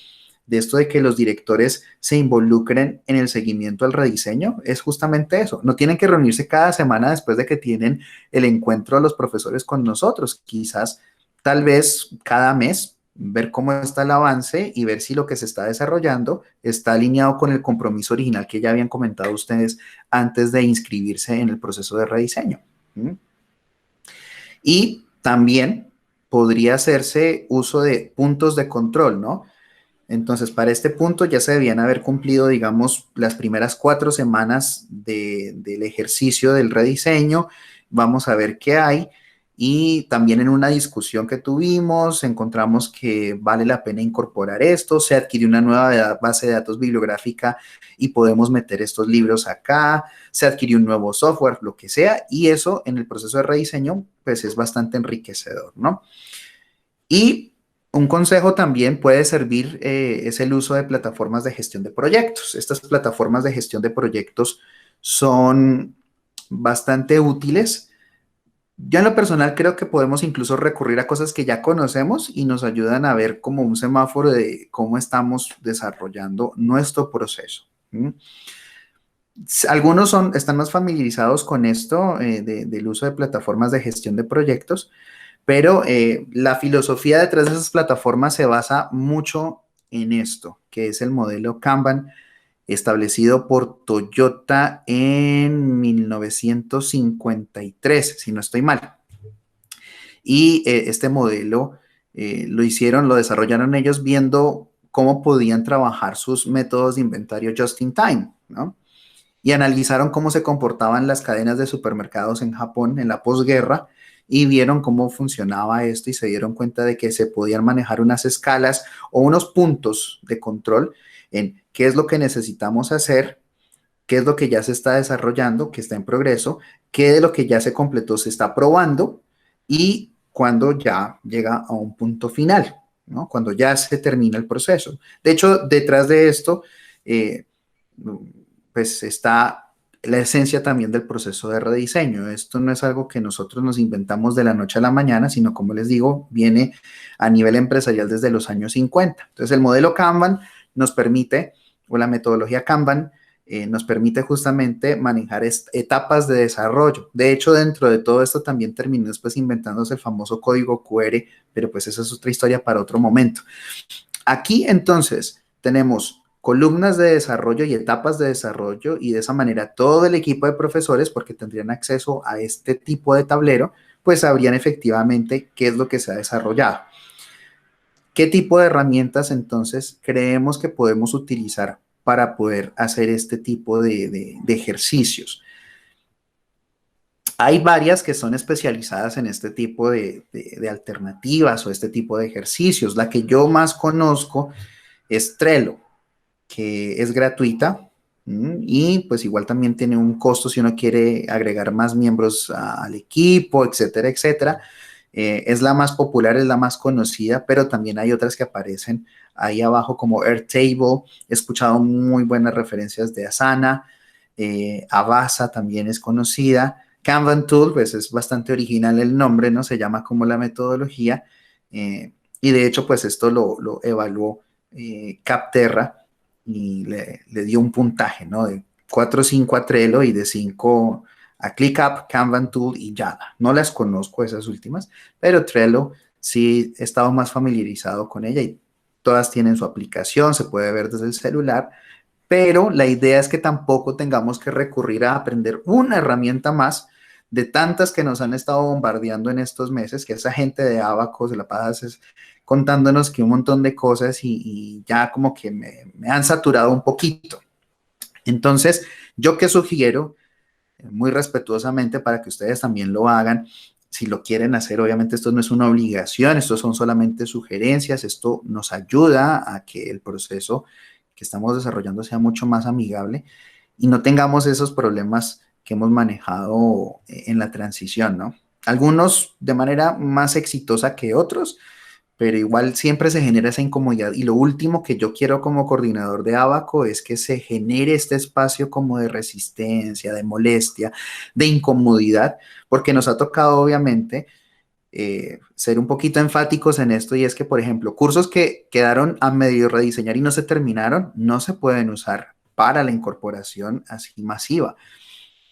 esto de que los directores se involucren en el seguimiento al rediseño, es justamente eso. No tienen que reunirse cada semana después de que tienen el encuentro de los profesores con nosotros. Quizás, tal vez cada mes, ver cómo está el avance y ver si lo que se está desarrollando está alineado con el compromiso original que ya habían comentado ustedes antes de inscribirse en el proceso de rediseño. ¿Mm? Y también podría hacerse uso de puntos de control, ¿no? Entonces, para este punto ya se debían haber cumplido, digamos, las primeras 4 semanas del ejercicio del rediseño. Vamos a ver qué hay. Y también en una discusión que tuvimos, encontramos que vale la pena incorporar esto. Se adquirió una nueva base de datos bibliográfica y podemos meter estos libros acá. Se adquirió un nuevo software, lo que sea. Y eso en el proceso de rediseño, pues es bastante enriquecedor, ¿no? Y un consejo también puede servir es el uso de plataformas de gestión de proyectos. Estas plataformas de gestión de proyectos son bastante útiles. Yo en lo personal creo que podemos incluso recurrir a cosas que ya conocemos y nos ayudan a ver como un semáforo de cómo estamos desarrollando nuestro proceso. ¿Mm? Algunos están más familiarizados con esto del uso de plataformas de gestión de proyectos, pero la filosofía detrás de esas plataformas se basa mucho en esto, que es el modelo Kanban establecido por Toyota en 1953, si no estoy mal. Y este modelo lo desarrollaron ellos viendo cómo podían trabajar sus métodos de inventario just in time, ¿no? Y analizaron cómo se comportaban las cadenas de supermercados en Japón en la posguerra y vieron cómo funcionaba esto y se dieron cuenta de que se podían manejar unas escalas o unos puntos de control en qué es lo que necesitamos hacer, qué es lo que ya se está desarrollando, que está en progreso, qué de lo que ya se completó se está probando y cuando ya llega a un punto final, ¿no? Cuando ya se termina el proceso. De hecho, detrás de esto, eh, pues está la esencia también del proceso de rediseño. Esto no es algo que nosotros nos inventamos de la noche a la mañana, sino como les digo, viene a nivel empresarial desde los años 50. Entonces el modelo Kanban nos permite, o la metodología Kanban, nos permite justamente manejar etapas de desarrollo. De hecho, dentro de todo esto también terminó después inventándose el famoso código QR, pero pues esa es otra historia para otro momento. Aquí entonces tenemos columnas de desarrollo y etapas de desarrollo y de esa manera todo el equipo de profesores, porque tendrían acceso a este tipo de tablero, pues sabrían efectivamente qué es lo que se ha desarrollado. ¿Qué tipo de herramientas entonces creemos que podemos utilizar para poder hacer este tipo de ejercicios? Hay varias que son especializadas en este tipo de alternativas o este tipo de ejercicios. La que yo más conozco es Trello, que es gratuita y pues igual también tiene un costo si uno quiere agregar más miembros al equipo, etcétera, etcétera. Es la más popular, es la más conocida, pero también hay otras que aparecen ahí abajo como Airtable. He escuchado muy buenas referencias de Asana. Avasa también es conocida. Kanban Tool, pues es bastante original el nombre, ¿no? Se llama como la metodología. Y de hecho, pues esto lo evaluó Capterra y le dio un puntaje, ¿no? De 4.5 a Trello y de 5 a ClickUp, Kanban Tool y Java. No las conozco esas últimas, pero Trello sí he estado más familiarizado con ella y todas tienen su aplicación, se puede ver desde el celular, pero la idea es que tampoco tengamos que recurrir a aprender una herramienta más de tantas que nos han estado bombardeando en estos meses, que esa gente de Abaco se la pasa contándonos que un montón de cosas y ya como que me han saturado un poquito. Entonces, yo que sugiero, muy respetuosamente para que ustedes también lo hagan, si lo quieren hacer, obviamente esto no es una obligación, esto son solamente sugerencias, esto nos ayuda a que el proceso que estamos desarrollando sea mucho más amigable y no tengamos esos problemas que hemos manejado en la transición, ¿no? Algunos de manera más exitosa que otros, pero igual siempre se genera esa incomodidad. Y lo último que yo quiero como coordinador de Abaco es que se genere este espacio como de resistencia, de molestia, de incomodidad, porque nos ha tocado obviamente ser un poquito enfáticos en esto y es que, por ejemplo, cursos que quedaron a medio rediseñar y no se terminaron, no se pueden usar para la incorporación así masiva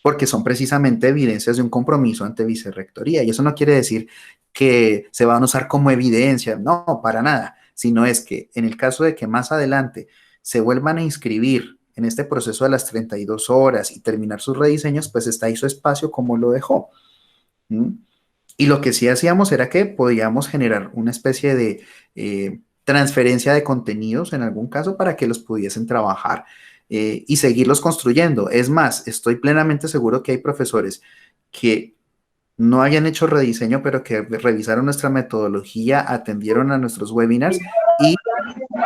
porque son precisamente evidencias de un compromiso ante vicerrectoría. Y eso no quiere decir que se van a usar como evidencia, no, para nada, sino es que en el caso de que más adelante se vuelvan a inscribir en este proceso de las 32 horas y terminar sus rediseños, pues está ahí su espacio como lo dejó. ¿Mm? Y lo que sí hacíamos era que podíamos generar una especie de transferencia de contenidos en algún caso para que los pudiesen trabajar y seguirlos construyendo. Es más, estoy plenamente seguro que hay profesores que no hayan hecho rediseño, pero que revisaron nuestra metodología, atendieron a nuestros webinars y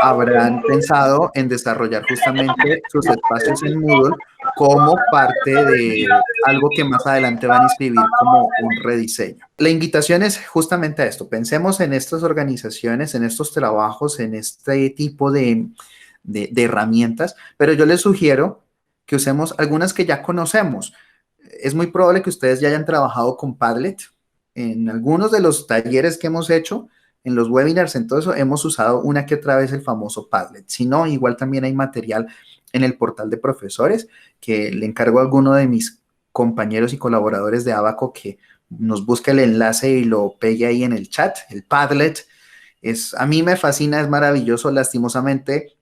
habrán pensado en desarrollar justamente sus espacios en Moodle como parte de algo que más adelante van a inscribir como un rediseño. La invitación es justamente a esto. Pensemos en estas organizaciones, en estos trabajos, en este tipo de herramientas, pero yo les sugiero que usemos algunas que ya conocemos. Es muy probable que ustedes ya hayan trabajado con Padlet. En algunos de los talleres que hemos hecho, en los webinars, en todo eso, hemos usado una que otra vez el famoso Padlet. Si no, igual también hay material en el portal de profesores que le encargo a alguno de mis compañeros y colaboradores de Abaco que nos busque el enlace y lo pegue ahí en el chat, el Padlet. A mí me fascina, es maravilloso. Lastimosamente,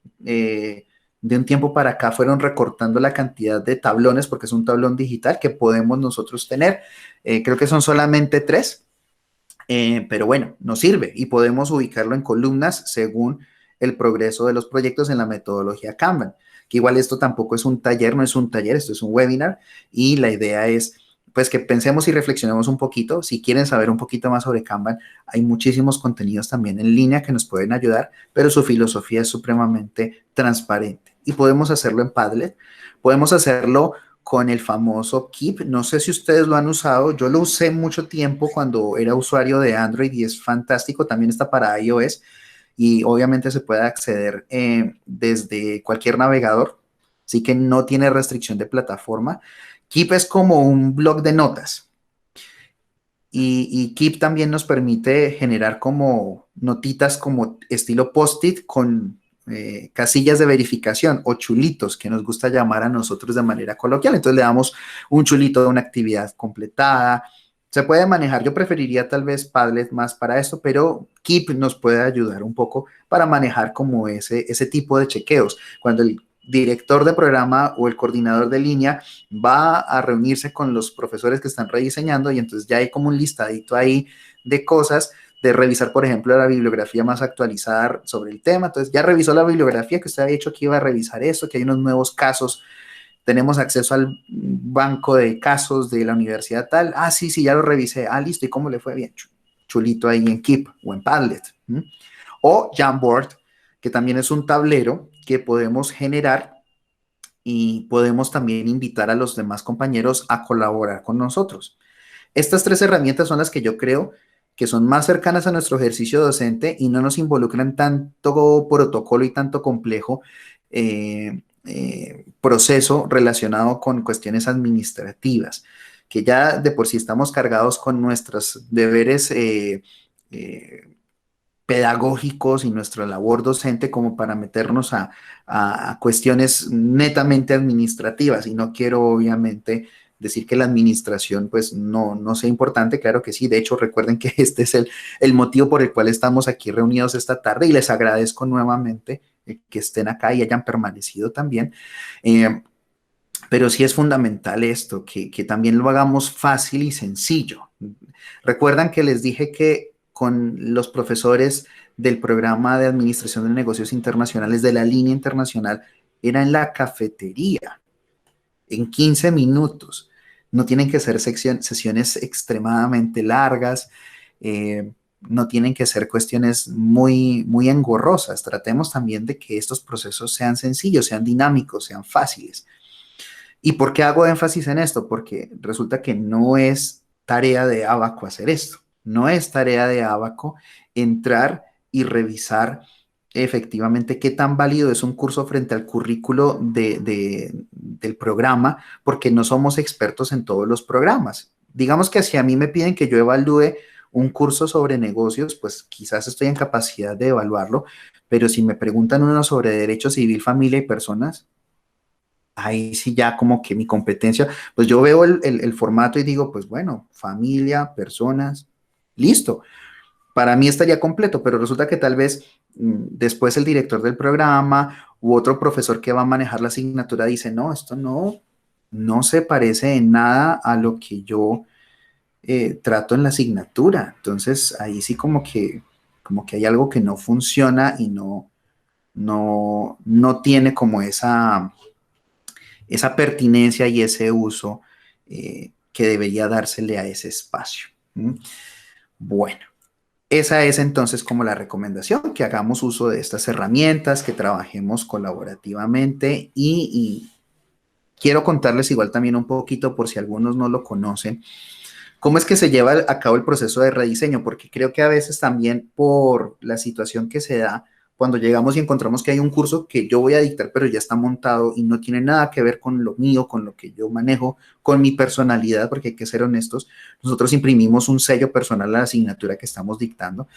de un tiempo para acá fueron recortando la cantidad de tablones porque es un tablón digital que podemos nosotros tener. Creo que son solamente 3, pero bueno, nos sirve y podemos ubicarlo en columnas según el progreso de los proyectos en la metodología Kanban. Que igual esto tampoco es un taller, no es un taller, esto es un webinar y la idea es pues que pensemos y reflexionemos un poquito. Si quieren saber un poquito más sobre Kanban, hay muchísimos contenidos también en línea que nos pueden ayudar, pero su filosofía es supremamente transparente. Y podemos hacerlo en Padlet, podemos hacerlo con el famoso Keep. No sé si ustedes lo han usado, yo lo usé mucho tiempo cuando era usuario de Android y es fantástico, también está para iOS y obviamente se puede acceder desde cualquier navegador, así que no tiene restricción de plataforma. Keep es como un blog de notas y Keep también nos permite generar como notitas como estilo post-it con casillas de verificación o chulitos que nos gusta llamar a nosotros de manera coloquial. Entonces le damos un chulito de una actividad completada. Se puede manejar, yo preferiría tal vez Padlet más para esto, pero Keep nos puede ayudar un poco para manejar como ese tipo de chequeos. Cuando el director de programa o el coordinador de línea va a reunirse con los profesores que están rediseñando y entonces ya hay como un listadito ahí de cosas, de revisar, por ejemplo, la bibliografía más actualizada sobre el tema. Entonces ya revisó la bibliografía que usted había dicho que iba a revisar esto, que hay unos nuevos casos, tenemos acceso al banco de casos de la universidad tal. Ah, sí, sí, ya lo revisé. Ah, listo. ¿Y cómo le fue? Bien, chulito ahí en Keep o en Padlet. ¿Mm? O Jamboard, que también es un tablero que podemos generar y podemos también invitar a los demás compañeros a colaborar con nosotros. Estas 3 herramientas son las que yo creo que son más cercanas a nuestro ejercicio docente y no nos involucran tanto protocolo y tanto complejo proceso relacionado con cuestiones administrativas, que ya de por sí estamos cargados con nuestros deberes pedagógicos y nuestra labor docente como para meternos a cuestiones netamente administrativas y no quiero obviamente decir que la administración pues no sea importante, claro que sí. De hecho, recuerden que este es el motivo por el cual estamos aquí reunidos esta tarde y les agradezco nuevamente que estén acá y hayan permanecido también. Pero sí es fundamental esto, que también lo hagamos fácil y sencillo. Recuerdan que les dije que con los profesores del programa de Administración de Negocios Internacionales de la línea internacional era en la cafetería, en 15 minutos. No tienen que ser sesiones extremadamente largas, no tienen que ser cuestiones muy engorrosas. Tratemos también de que estos procesos sean sencillos, sean dinámicos, sean fáciles. ¿Y por qué hago énfasis en esto? Porque resulta que no es tarea de Abaco hacer esto. No es tarea de Abaco entrar y revisar efectivamente qué tan válido es un curso frente al currículo del programa, porque no somos expertos en todos los programas. Digamos que si a mí me piden que yo evalúe un curso sobre negocios, pues quizás estoy en capacidad de evaluarlo, pero si me preguntan uno sobre derecho civil, familia y personas, ahí sí ya como que mi competencia, pues yo veo el formato y digo, pues bueno, familia, personas, listo. Para mí estaría completo, pero resulta que tal vez después el director del programa u otro profesor que va a manejar la asignatura dice, no, esto no se parece en nada a lo que yo trato en la asignatura. Entonces ahí sí como que hay algo que no funciona y no tiene como esa pertinencia y ese uso que debería dársele a ese espacio. ¿Mm? Bueno, esa es entonces como la recomendación, que hagamos uso de estas herramientas, que trabajemos colaborativamente y quiero contarles igual también un poquito por si algunos no lo conocen. ¿Cómo es que se lleva a cabo el proceso de rediseño? Porque creo que a veces también por la situación que se da, cuando llegamos y encontramos que hay un curso que yo voy a dictar, pero ya está montado y no tiene nada que ver con lo mío, con lo que yo manejo, con mi personalidad, porque hay que ser honestos, nosotros imprimimos un sello personal a la asignatura que estamos dictando,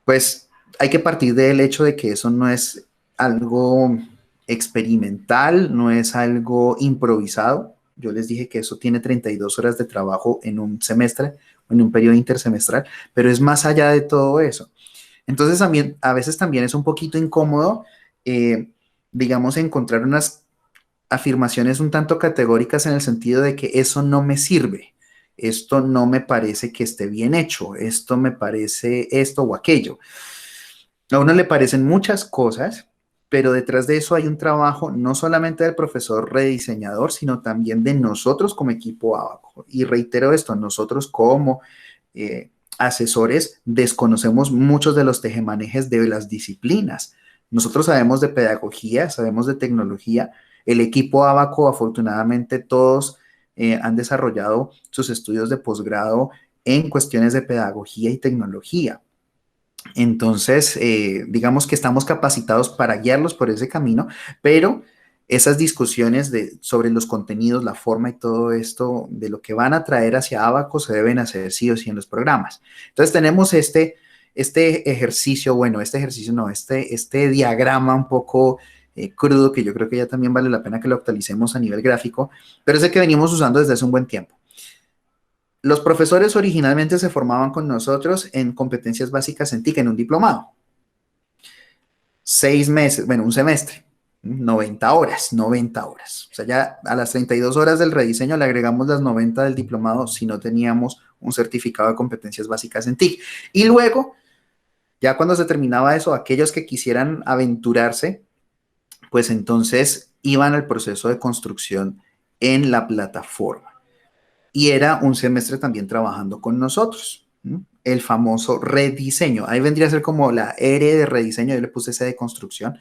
pues hay que partir del hecho de que eso no es algo experimental, no es algo improvisado. Yo les dije que eso tiene 32 horas de trabajo en un semestre, en un periodo intersemestral, pero es más allá de todo eso. Entonces, también, a veces también es un poquito incómodo, eh, digamos, encontrar unas afirmaciones un tanto categóricas en el sentido de que eso no me sirve, esto no me parece que esté bien hecho, esto me parece esto o aquello. A uno le parecen muchas cosas, pero detrás de eso hay un trabajo no solamente del profesor rediseñador, sino también de nosotros como equipo Abaco. Y reitero esto, nosotros como asesores desconocemos muchos de los tejemanejes de las disciplinas. Nosotros sabemos de pedagogía, sabemos de tecnología. El equipo Abaco, afortunadamente, todos han desarrollado sus estudios de posgrado en cuestiones de pedagogía y tecnología. Entonces, digamos que estamos capacitados para guiarlos por ese camino, pero esas discusiones sobre los contenidos, la forma y todo esto de lo que van a traer hacia Abaco se deben hacer sí o sí en los programas. Entonces, tenemos este ejercicio, bueno, este ejercicio no, este diagrama un poco crudo que yo creo que ya también vale la pena que lo actualicemos a nivel gráfico, pero es el que venimos usando desde hace un buen tiempo. Los profesores originalmente se formaban con nosotros en competencias básicas en TIC, en un diplomado. 6 meses, bueno, un semestre, 90 horas, 90 horas. O sea, ya a las 32 horas del rediseño le agregamos las 90 del diplomado si no teníamos un certificado de competencias básicas en TIC. Y luego, ya cuando se terminaba eso, aquellos que quisieran aventurarse, pues entonces iban al proceso de construcción en la plataforma. Y era un semestre también trabajando con nosotros, ¿no? El famoso rediseño. Ahí vendría a ser como la R de rediseño, yo le puse C de construcción,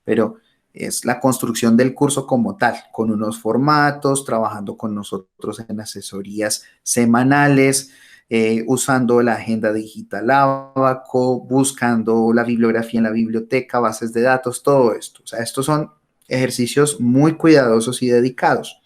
pero es la construcción del curso como tal, con unos formatos, trabajando con nosotros en asesorías semanales, usando la agenda digital Abaco, buscando la bibliografía en la biblioteca, bases de datos, todo esto. O sea, estos son ejercicios muy cuidadosos y dedicados.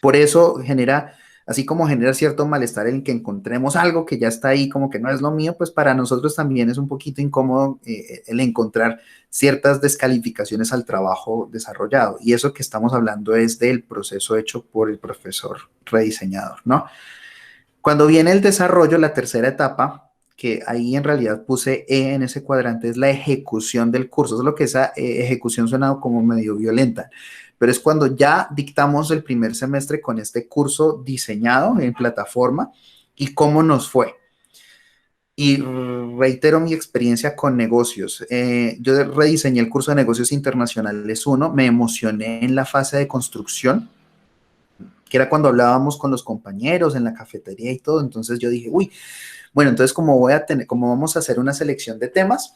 Por eso genera así como genera cierto malestar en que encontremos algo que ya está ahí, como que no es lo mío, pues para nosotros también es un poquito incómodo el encontrar ciertas descalificaciones al trabajo desarrollado. Y eso que estamos hablando es del proceso hecho por el profesor rediseñador, ¿no? Cuando viene el desarrollo, la tercera etapa, que ahí en realidad puse E en ese cuadrante, es la ejecución del curso. Es lo que esa ejecución suena como medio violenta, pero es cuando ya dictamos el primer semestre con este curso diseñado en plataforma y cómo nos fue. Y reitero mi experiencia con negocios. Yo rediseñé el curso de negocios internacionales uno, me emocioné en la fase de construcción, que era cuando hablábamos con los compañeros en la cafetería y todo. Entonces yo dije, uy, bueno, entonces como vamos a hacer una selección de temas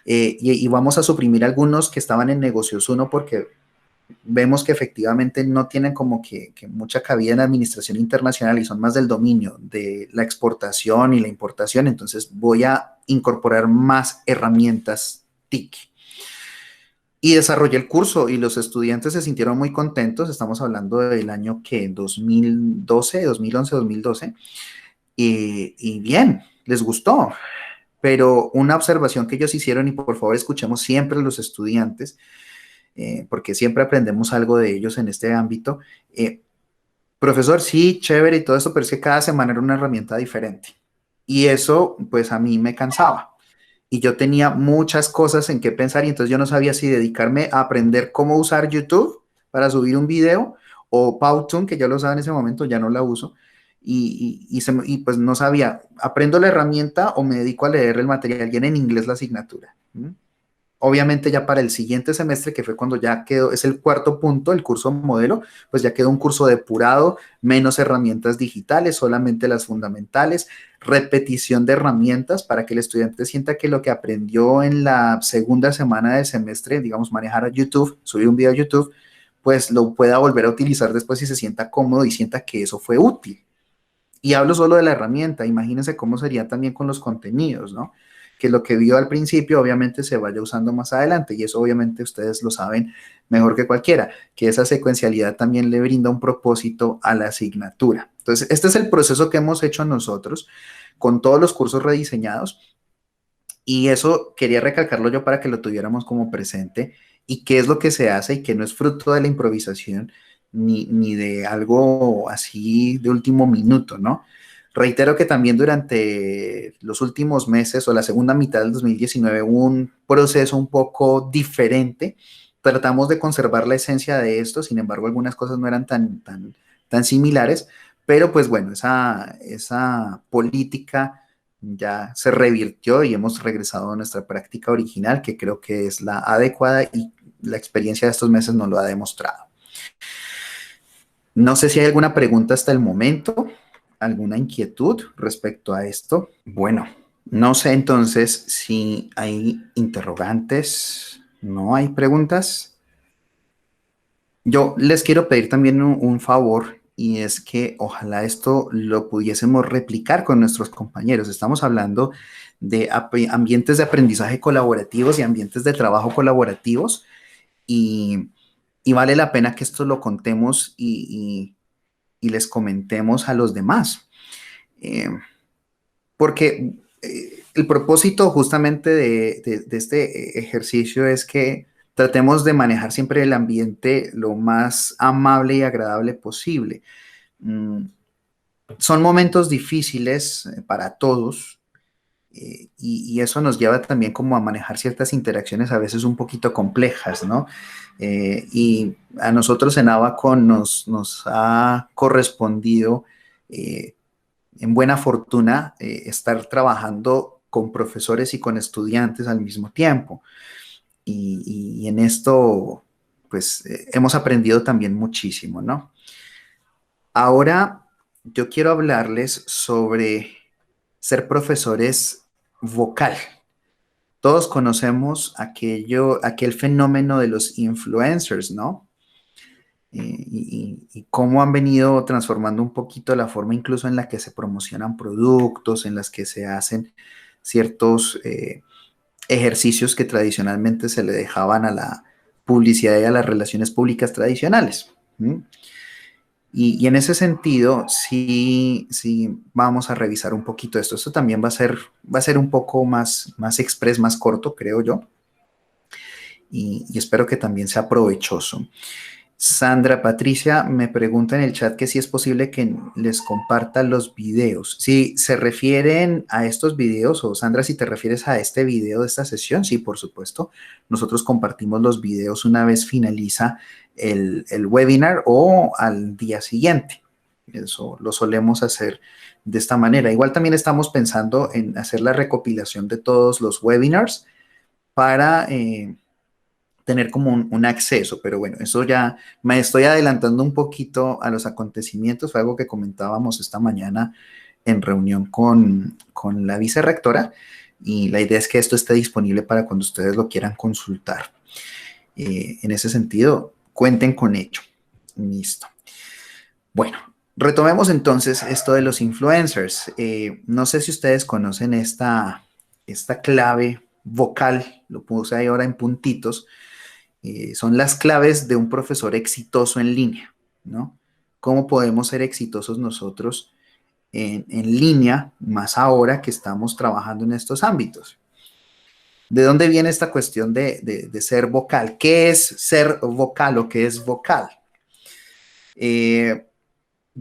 y vamos a suprimir algunos que estaban en negocios uno porque vemos que efectivamente no tienen como que mucha cabida en administración internacional y son más del dominio de la exportación y la importación, entonces voy a incorporar más herramientas TIC. Y desarrollé el curso y los estudiantes se sintieron muy contentos, estamos hablando del año que 2012, 2011, 2012, y bien, les gustó. Pero una observación que ellos hicieron, y por favor escuchemos siempre a los estudiantes, porque siempre aprendemos algo de ellos en este ámbito. Profesor, sí, chévere y todo esto, pero es que cada semana era una herramienta diferente. Y eso, pues a mí me cansaba. Y yo tenía muchas cosas en qué pensar y entonces yo no sabía si dedicarme a aprender cómo usar YouTube para subir un video o Powtoon, que ya lo usaba en ese momento, ya no la uso. Y pues no sabía, ¿aprendo la herramienta o me dedico a leer el material? Y era en inglés la asignatura. ¿Mm? Obviamente ya para el siguiente semestre, que fue cuando ya quedó, es el cuarto punto, el curso modelo, pues ya quedó un curso depurado, menos herramientas digitales, solamente las fundamentales, repetición de herramientas para que el estudiante sienta que lo que aprendió en la segunda semana del semestre, digamos, manejar YouTube, subir un video a YouTube, pues lo pueda volver a utilizar después y se sienta cómodo y sienta que eso fue útil. Y hablo solo de la herramienta, imagínense cómo sería también con los contenidos, ¿no? Que lo que vio al principio obviamente se vaya usando más adelante y eso obviamente ustedes lo saben mejor que cualquiera, que esa secuencialidad también le brinda un propósito a la asignatura. Entonces, este es el proceso que hemos hecho nosotros con todos los cursos rediseñados y eso quería recalcarlo yo para que lo tuviéramos como presente y qué es lo que se hace y que no es fruto de la improvisación ni de algo así de último minuto, ¿no? Reitero que también durante los últimos meses o la segunda mitad del 2019 hubo un proceso un poco diferente. Tratamos de conservar la esencia de esto, sin embargo, algunas cosas no eran tan similares, pero pues bueno, esa política ya se revirtió y hemos regresado a nuestra práctica original, que creo que es la adecuada y la experiencia de estos meses nos lo ha demostrado. No sé si hay alguna pregunta hasta el momento, alguna inquietud respecto a esto. Bueno, no sé entonces si hay interrogantes, no hay preguntas. Yo les quiero pedir también un favor y es que ojalá esto lo pudiésemos replicar con nuestros compañeros. Estamos hablando de ambientes de aprendizaje colaborativos y ambientes de trabajo colaborativos y, y vale la pena que esto lo contemos y les comentemos a los demás. Eh, porque el propósito justamente de este ejercicio es que tratemos de manejar siempre el ambiente lo más amable y agradable posible. Mm, son momentos difíciles para todos y eso nos lleva también como a manejar ciertas interacciones a veces un poquito complejas, ¿no? Y a nosotros en Abacon nos ha correspondido en buena fortuna estar trabajando con profesores y con estudiantes al mismo tiempo. Y en esto, pues, hemos aprendido también muchísimo, ¿no? Ahora, yo quiero hablarles sobre ser profesores vocal. Todos conocemos aquel fenómeno de los influencers, ¿no? Y cómo han venido transformando un poquito la forma incluso en la que se promocionan productos, en las que se hacen ciertos ejercicios que tradicionalmente se le dejaban a la publicidad y a las relaciones públicas tradicionales. ¿Mm? Y en ese sentido, sí, sí, vamos a revisar un poquito esto. Esto también va a ser un poco más express, más corto, creo yo, y espero que también sea provechoso. Sandra Patricia me pregunta en el chat que si es posible que les comparta los videos. Si se refieren a estos videos, o Sandra, si te refieres a este video de esta sesión, sí, por supuesto. Nosotros compartimos los videos una vez finaliza el webinar o al día siguiente. Eso lo solemos hacer de esta manera. Igual también estamos pensando en hacer la recopilación de todos los webinars para tener como un acceso, pero bueno, eso ya me estoy adelantando un poquito a los acontecimientos, fue algo que comentábamos esta mañana en reunión con la vicerrectora y la idea es que esto esté disponible para cuando ustedes lo quieran consultar. En ese sentido, cuenten con ello. Listo. Bueno, retomemos entonces esto de los influencers. No sé si ustedes conocen esta clave vocal, lo puse ahí ahora en puntitos, son las claves de un profesor exitoso en línea, ¿no? ¿Cómo podemos ser exitosos nosotros en línea, más ahora que estamos trabajando en estos ámbitos? ¿De dónde viene esta cuestión de ser vocal? ¿Qué es ser vocal o qué es vocal?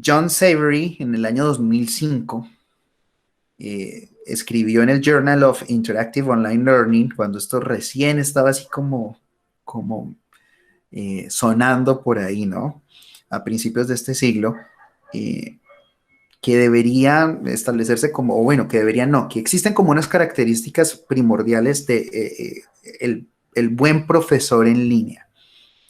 John Savory, en el año 2005, escribió en el Journal of Interactive Online Learning, cuando esto recién estaba así como sonando por ahí, ¿no? A principios de este siglo, eh, que deberían establecerse como, o bueno, que deberían no, que existen como unas características primordiales de el buen profesor en línea.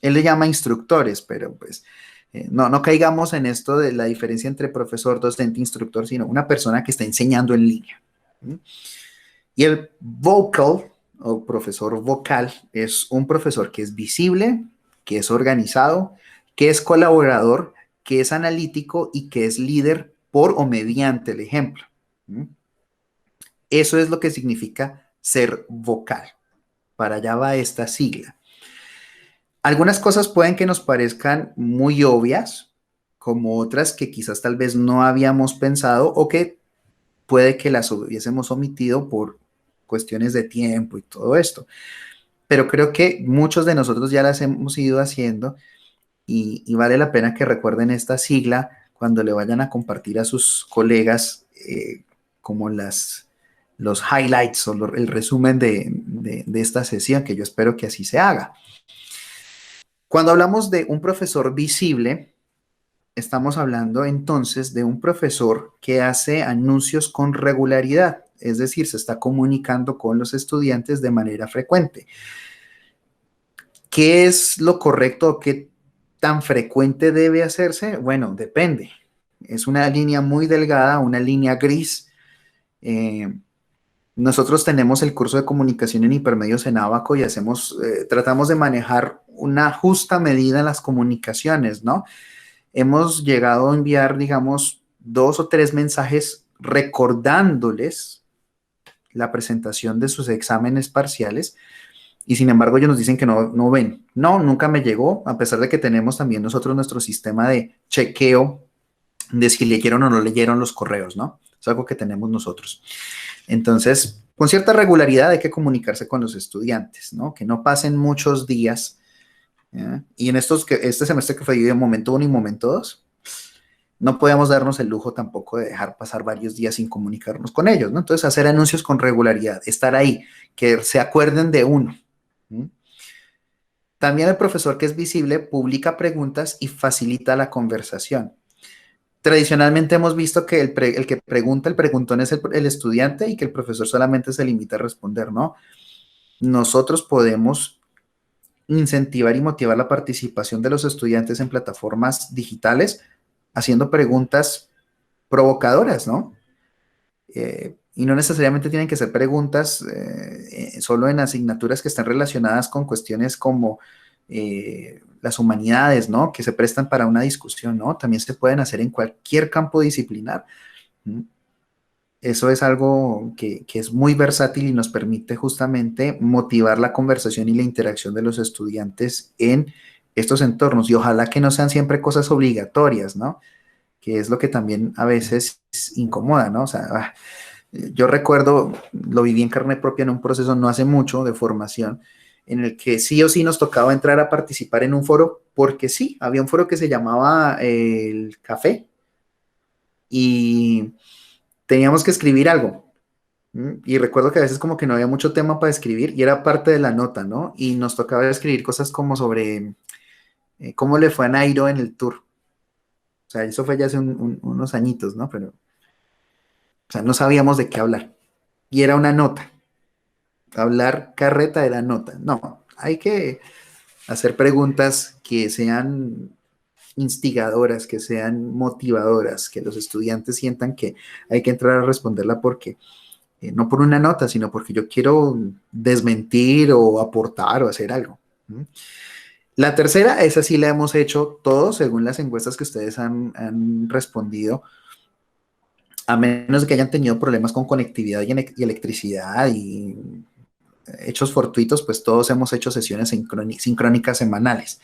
Él le llama instructores, pero pues no caigamos en esto de la diferencia entre profesor, docente, instructor, sino una persona que está enseñando en línea. ¿Sí? Y el vocal o profesor vocal es un profesor que es visible, que es organizado, que es colaborador, que es analítico y que es líder por o mediante el ejemplo. Eso es lo que significa ser vocal. Para allá va esta sigla. Algunas cosas pueden que nos parezcan muy obvias, como otras que quizás tal vez no habíamos pensado o que puede que las hubiésemos omitido por cuestiones de tiempo y todo esto. Pero creo que muchos de nosotros ya las hemos ido haciendo y vale la pena que recuerden esta sigla cuando le vayan a compartir a sus colegas como los highlights o el resumen de esta sesión, que yo espero que así se haga. Cuando hablamos de un profesor visible, estamos hablando entonces de un profesor que hace anuncios con regularidad, es decir, se está comunicando con los estudiantes de manera frecuente. ¿Qué es lo correcto? ¿Qué tan frecuente debe hacerse? Bueno, depende. Es una línea muy delgada, una línea gris. Eh, Nosotros tenemos el curso de comunicación en hipermedios en Abaco y tratamos de manejar una justa medida en las comunicaciones, ¿no? Hemos llegado a enviar, digamos, 2 o 3 mensajes recordándoles la presentación de sus exámenes parciales y sin embargo ellos nos dicen que no ven. No, nunca me llegó, a pesar de que tenemos también nosotros nuestro sistema de chequeo de si leyeron o no leyeron los correos, ¿no? Es algo que tenemos nosotros. Entonces, con cierta regularidad hay que comunicarse con los estudiantes, ¿no? Que no pasen muchos días. ¿Ya? Y en este semestre que fue de momento 1 y momento 2, no podemos darnos el lujo tampoco de dejar pasar varios días sin comunicarnos con ellos, ¿no? Entonces, hacer anuncios con regularidad, estar ahí, que se acuerden de uno. ¿Sí? También el profesor que es visible publica preguntas y facilita la conversación. Tradicionalmente hemos visto que el que pregunta, el preguntón es el estudiante y que el profesor solamente se limita a responder, ¿no? Nosotros podemos incentivar y motivar la participación de los estudiantes en plataformas digitales haciendo preguntas provocadoras, ¿no? Y no necesariamente tienen que ser preguntas solo en asignaturas que están relacionadas con cuestiones como las humanidades, ¿no? Que se prestan para una discusión, ¿no? También se pueden hacer en cualquier campo disciplinar. ¿Mm? Eso es algo que es muy versátil y nos permite justamente motivar la conversación y la interacción de los estudiantes en estos entornos y ojalá que no sean siempre cosas obligatorias, ¿no? Que es lo que también a veces incomoda, ¿no? O sea, yo recuerdo, lo viví en carne propia en un proceso no hace mucho de formación, en el que sí o sí nos tocaba entrar a participar en un foro, porque sí, había un foro que se llamaba el Café y teníamos que escribir algo. Y recuerdo que a veces como que no había mucho tema para escribir y era parte de la nota, ¿no? Y nos tocaba escribir cosas como sobre cómo le fue a Nairo en el tour. O sea, eso fue ya hace unos añitos, ¿no? Pero, o sea, no sabíamos de qué hablar. Y era una nota. Hablar carreta era nota. No, hay que hacer preguntas que sean instigadoras, que sean motivadoras, que los estudiantes sientan que hay que entrar a responderla porque, no por una nota, sino porque yo quiero desmentir o aportar o hacer algo. ¿Mm? La tercera, esa sí la hemos hecho todos según las encuestas que ustedes han respondido, a menos de que hayan tenido problemas con conectividad y electricidad y hechos fortuitos, pues todos hemos hecho sesiones sincrónicas semanales.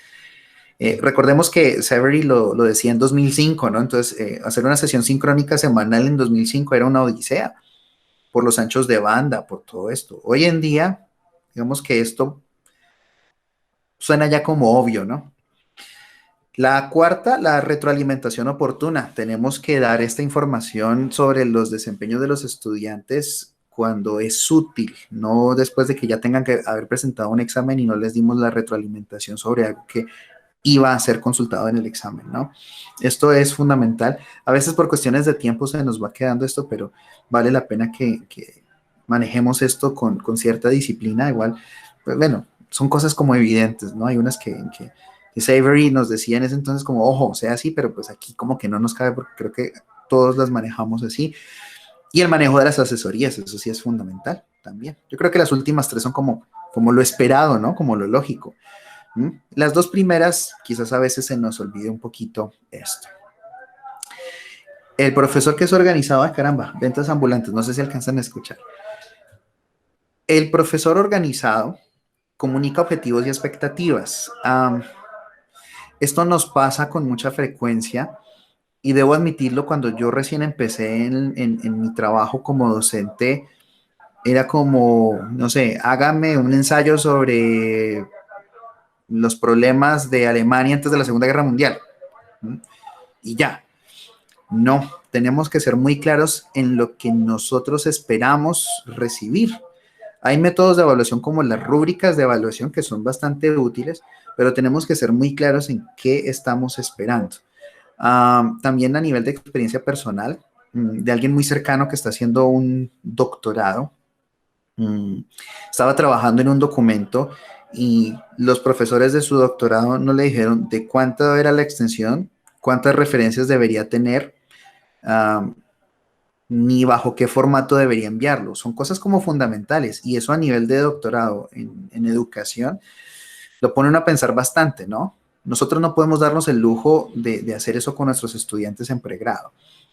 Recordemos que Severy lo decía en 2005, ¿no? Entonces, hacer una sesión sincrónica semanal en 2005 era una odisea por los anchos de banda, por todo esto. Hoy en día, digamos que esto suena ya como obvio, ¿no? La cuarta, la retroalimentación oportuna. Tenemos que dar esta información sobre los desempeños de los estudiantes cuando es útil, no después de que ya tengan que haber presentado un examen y no les dimos la retroalimentación sobre algo que iba a ser consultado en el examen, ¿no? Esto es fundamental. A veces por cuestiones de tiempo se nos va quedando esto, pero vale la pena que manejemos esto con cierta disciplina. Igual, pues bueno, son cosas como evidentes, ¿no? Hay unas que Savory nos decía en ese entonces como, ojo, sea así, pero pues aquí como que no nos cabe porque creo que todos las manejamos así. Y el manejo de las asesorías, eso sí es fundamental también. Yo creo que las últimas tres son como lo esperado, ¿no? Como lo lógico. ¿Mm? Las dos primeras, quizás a veces se nos olvide un poquito esto. El profesor que es organizado, caramba, ventas ambulantes, no sé si alcanzan a escuchar. El profesor organizado comunica objetivos y expectativas. Esto nos pasa con mucha frecuencia y debo admitirlo, cuando yo recién empecé en mi trabajo como docente, era como, no sé, hágame un ensayo sobre los problemas de Alemania antes de la Segunda Guerra Mundial. ¿Mm? Y ya. No, tenemos que ser muy claros en lo que nosotros esperamos recibir. Hay métodos de evaluación como las rúbricas de evaluación que son bastante útiles, pero tenemos que ser muy claros en qué estamos esperando. También a nivel de experiencia personal, de alguien muy cercano que está haciendo un doctorado, estaba trabajando en un documento y los profesores de su doctorado no le dijeron de cuánta era la extensión, cuántas referencias debería tener, um, ni bajo qué formato debería enviarlo. Son cosas como fundamentales y eso a nivel de doctorado en educación lo ponen a pensar bastante, ¿no? Nosotros no podemos darnos el lujo de hacer eso con nuestros estudiantes en pregrado,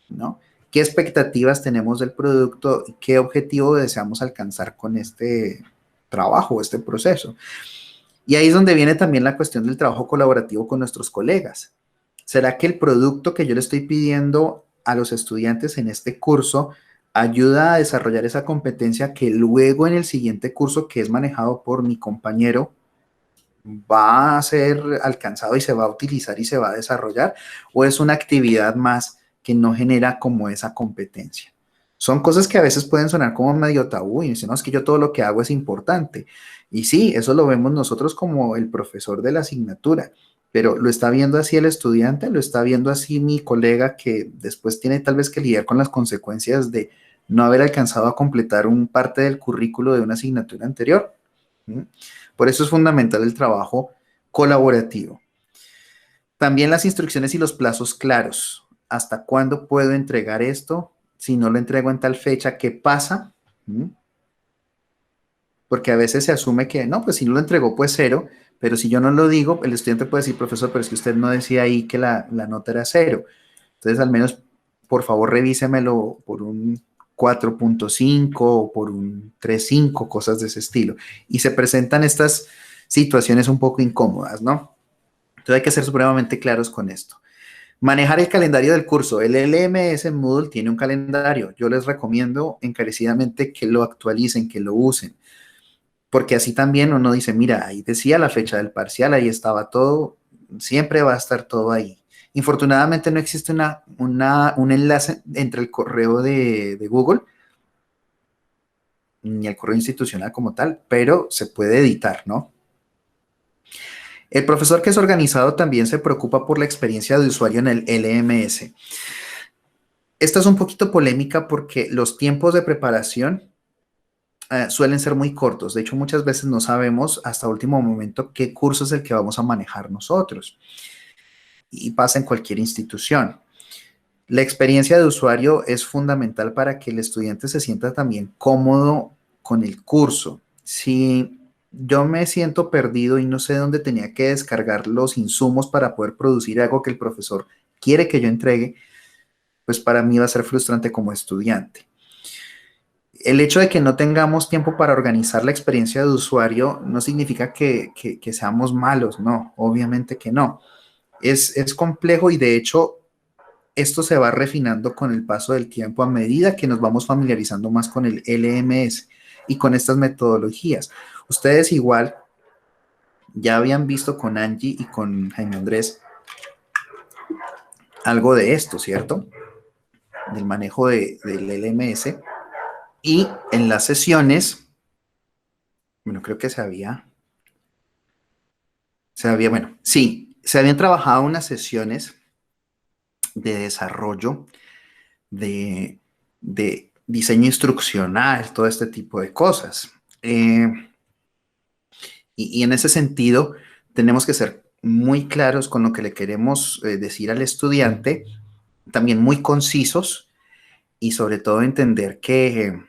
¿no? ¿Qué expectativas tenemos del producto? ¿Qué objetivo deseamos alcanzar con este trabajo, este proceso? Y ahí es donde viene también la cuestión del trabajo colaborativo con nuestros colegas. ¿Será que el producto que yo le estoy pidiendo a los estudiantes en este curso ayuda a desarrollar esa competencia que luego en el siguiente curso, que es manejado por mi compañero, va a ser alcanzado y se va a utilizar y se va a desarrollar? ¿O es una actividad más que no genera como esa competencia? Son cosas que a veces pueden sonar como medio tabú y dicen, no, es que yo todo lo que hago es importante. Y sí, eso lo vemos nosotros como el profesor de la asignatura, pero ¿lo está viendo así el estudiante? ¿Lo está viendo así mi colega que después tiene tal vez que lidiar con las consecuencias de no haber alcanzado a completar un parte del currículo de una asignatura anterior? ¿Mm? Por eso es fundamental el trabajo colaborativo. También las instrucciones y los plazos claros. ¿Hasta cuándo puedo entregar esto? Si no lo entrego en tal fecha, ¿qué pasa? ¿Mm? Porque a veces se asume que, no, pues si no lo entregó, pues cero, pero si yo no lo digo, el estudiante puede decir, profesor, pero es que usted no decía ahí que la nota era cero. Entonces, al menos, por favor, revísemelo por un 4.5 o por un 3.5, cosas de ese estilo. Y se presentan estas situaciones un poco incómodas, ¿no? Entonces hay que ser supremamente claros con esto. Manejar el calendario del curso. El LMS en Moodle tiene un calendario. Yo les recomiendo encarecidamente que lo actualicen, que lo usen, porque así también uno dice, mira, ahí decía la fecha del parcial, ahí estaba todo, siempre va a estar todo ahí. Infortunadamente no existe un enlace entre el correo de Google ni el correo institucional como tal, pero se puede editar, ¿no? El profesor que es organizado también se preocupa por la experiencia de usuario en el LMS. Esta es un poquito polémica porque los tiempos de preparación suelen ser muy cortos. De hecho, muchas veces no sabemos hasta último momento qué curso es el que vamos a manejar nosotros. Y pasa en cualquier institución. La experiencia de usuario es fundamental para que el estudiante se sienta también cómodo con el curso. Si yo me siento perdido y no sé dónde tenía que descargar los insumos para poder producir algo que el profesor quiere que yo entregue, pues para mí va a ser frustrante como estudiante. El hecho de que no tengamos tiempo para organizar la experiencia de usuario no significa que seamos malos, no, obviamente que no. Es complejo y de hecho esto se va refinando con el paso del tiempo a medida que nos vamos familiarizando más con el LMS y con estas metodologías. Ustedes igual ya habían visto con Angie y con Jaime Andrés algo de esto, ¿cierto? Del manejo del LMS. Y en las sesiones, bueno, creo que bueno, sí, se habían trabajado unas sesiones de desarrollo, de diseño instruccional, todo este tipo de cosas. Y en ese sentido, tenemos que ser muy claros con lo que le queremos decir al estudiante, también muy concisos y sobre todo entender que,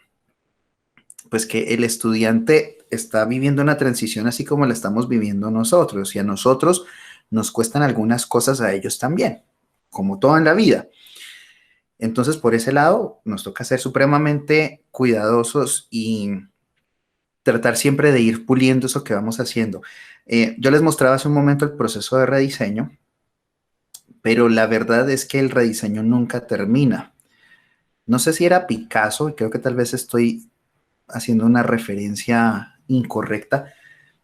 pues que el estudiante está viviendo una transición así como la estamos viviendo nosotros y a nosotros nos cuestan algunas cosas a ellos también, como todo en la vida. Entonces, por ese lado, nos toca ser supremamente cuidadosos y tratar siempre de ir puliendo eso que vamos haciendo. Yo les mostraba hace un momento el proceso de rediseño, pero la verdad es que el rediseño nunca termina. No sé si era Picasso, y creo que tal vez estoy haciendo una referencia incorrecta,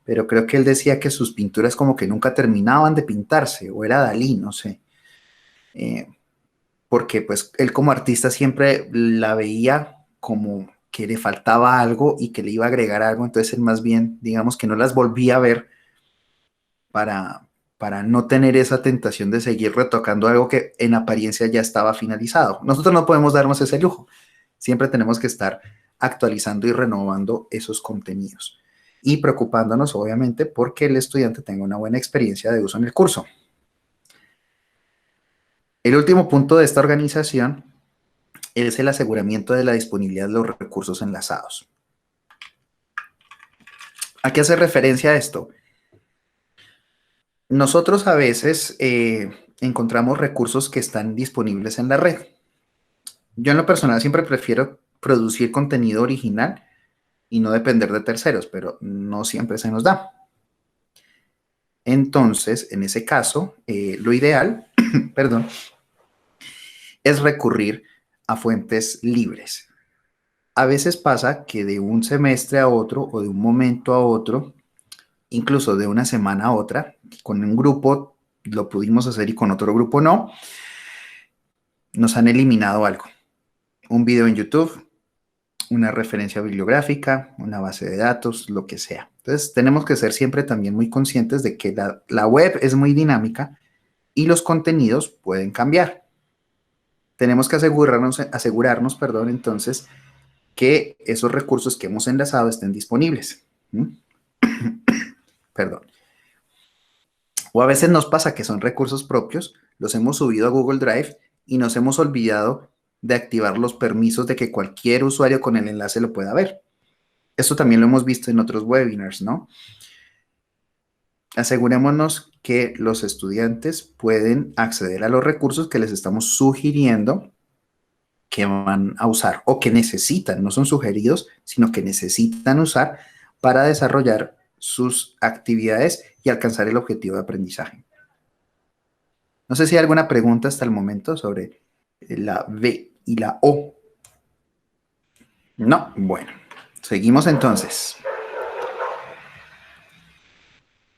pero creo que él decía que sus pinturas como que nunca terminaban de pintarse, o era Dalí, no sé. Eh, Porque pues él como artista siempre la veía como que le faltaba algo y que le iba a agregar algo, entonces él más bien, digamos que no las volvía a ver para, para no tener esa tentación de seguir retocando algo que en apariencia ya estaba finalizado. Nosotros no podemos darnos ese lujo, siempre tenemos que estar actualizando y renovando esos contenidos y preocupándonos obviamente porque el estudiante tenga una buena experiencia de uso en el curso. El último punto de esta organización es el aseguramiento de la disponibilidad de los recursos enlazados. ¿A qué hace referencia a esto? Nosotros a veces encontramos recursos que están disponibles en la red. Yo en lo personal siempre prefiero producir contenido original y no depender de terceros, pero no siempre se nos da. Entonces, en ese caso, lo ideal, perdón, es recurrir a fuentes libres. A veces pasa que de un semestre a otro o de un momento a otro, incluso de una semana a otra, con un grupo lo pudimos hacer y con otro grupo no, nos han eliminado algo. Un video en YouTube, una referencia bibliográfica, una base de datos, lo que sea. Entonces tenemos que ser siempre también muy conscientes de que la web es muy dinámica y los contenidos pueden cambiar. Tenemos que asegurarnos, perdón, entonces, que esos recursos que hemos enlazado estén disponibles. Perdón. O a veces nos pasa que son recursos propios, los hemos subido a Google Drive y nos hemos olvidado de activar los permisos de que cualquier usuario con el enlace lo pueda ver. Esto también lo hemos visto en otros webinars, ¿no? Asegurémonos que los estudiantes pueden acceder a los recursos que les estamos sugiriendo que van a usar o que necesitan, no son sugeridos, sino que necesitan usar para desarrollar sus actividades y alcanzar el objetivo de aprendizaje. No sé si hay alguna pregunta hasta el momento sobre la V y la O. No, bueno, seguimos entonces.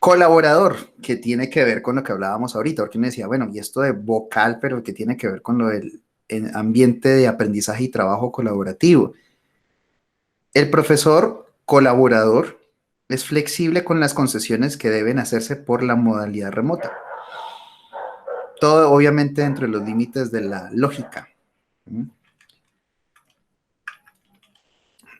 Colaborador, que tiene que ver con lo que hablábamos ahorita, porque uno decía, bueno, y esto de vocal, pero que tiene que ver con lo del ambiente de aprendizaje y trabajo colaborativo. El profesor colaborador es flexible con las concesiones que deben hacerse por la modalidad remota. Todo obviamente dentro de los límites de la lógica.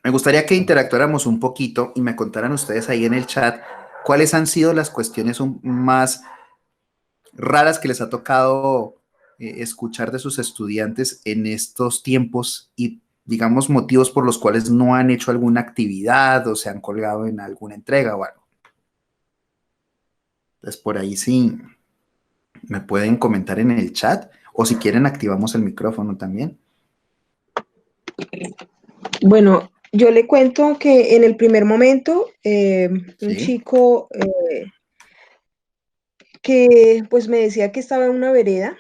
Me gustaría que interactuáramos un poquito y me contaran ustedes ahí en el chat cuáles han sido las cuestiones más raras que les ha tocado escuchar de sus estudiantes en estos tiempos y, digamos, motivos por los cuales no han hecho alguna actividad o se han colgado en alguna entrega o algo. Entonces, por ahí sí me pueden comentar en el chat o si quieren activamos el micrófono también. Bueno, yo le cuento que en el primer momento, un Sí, chico que pues me decía que estaba en una vereda,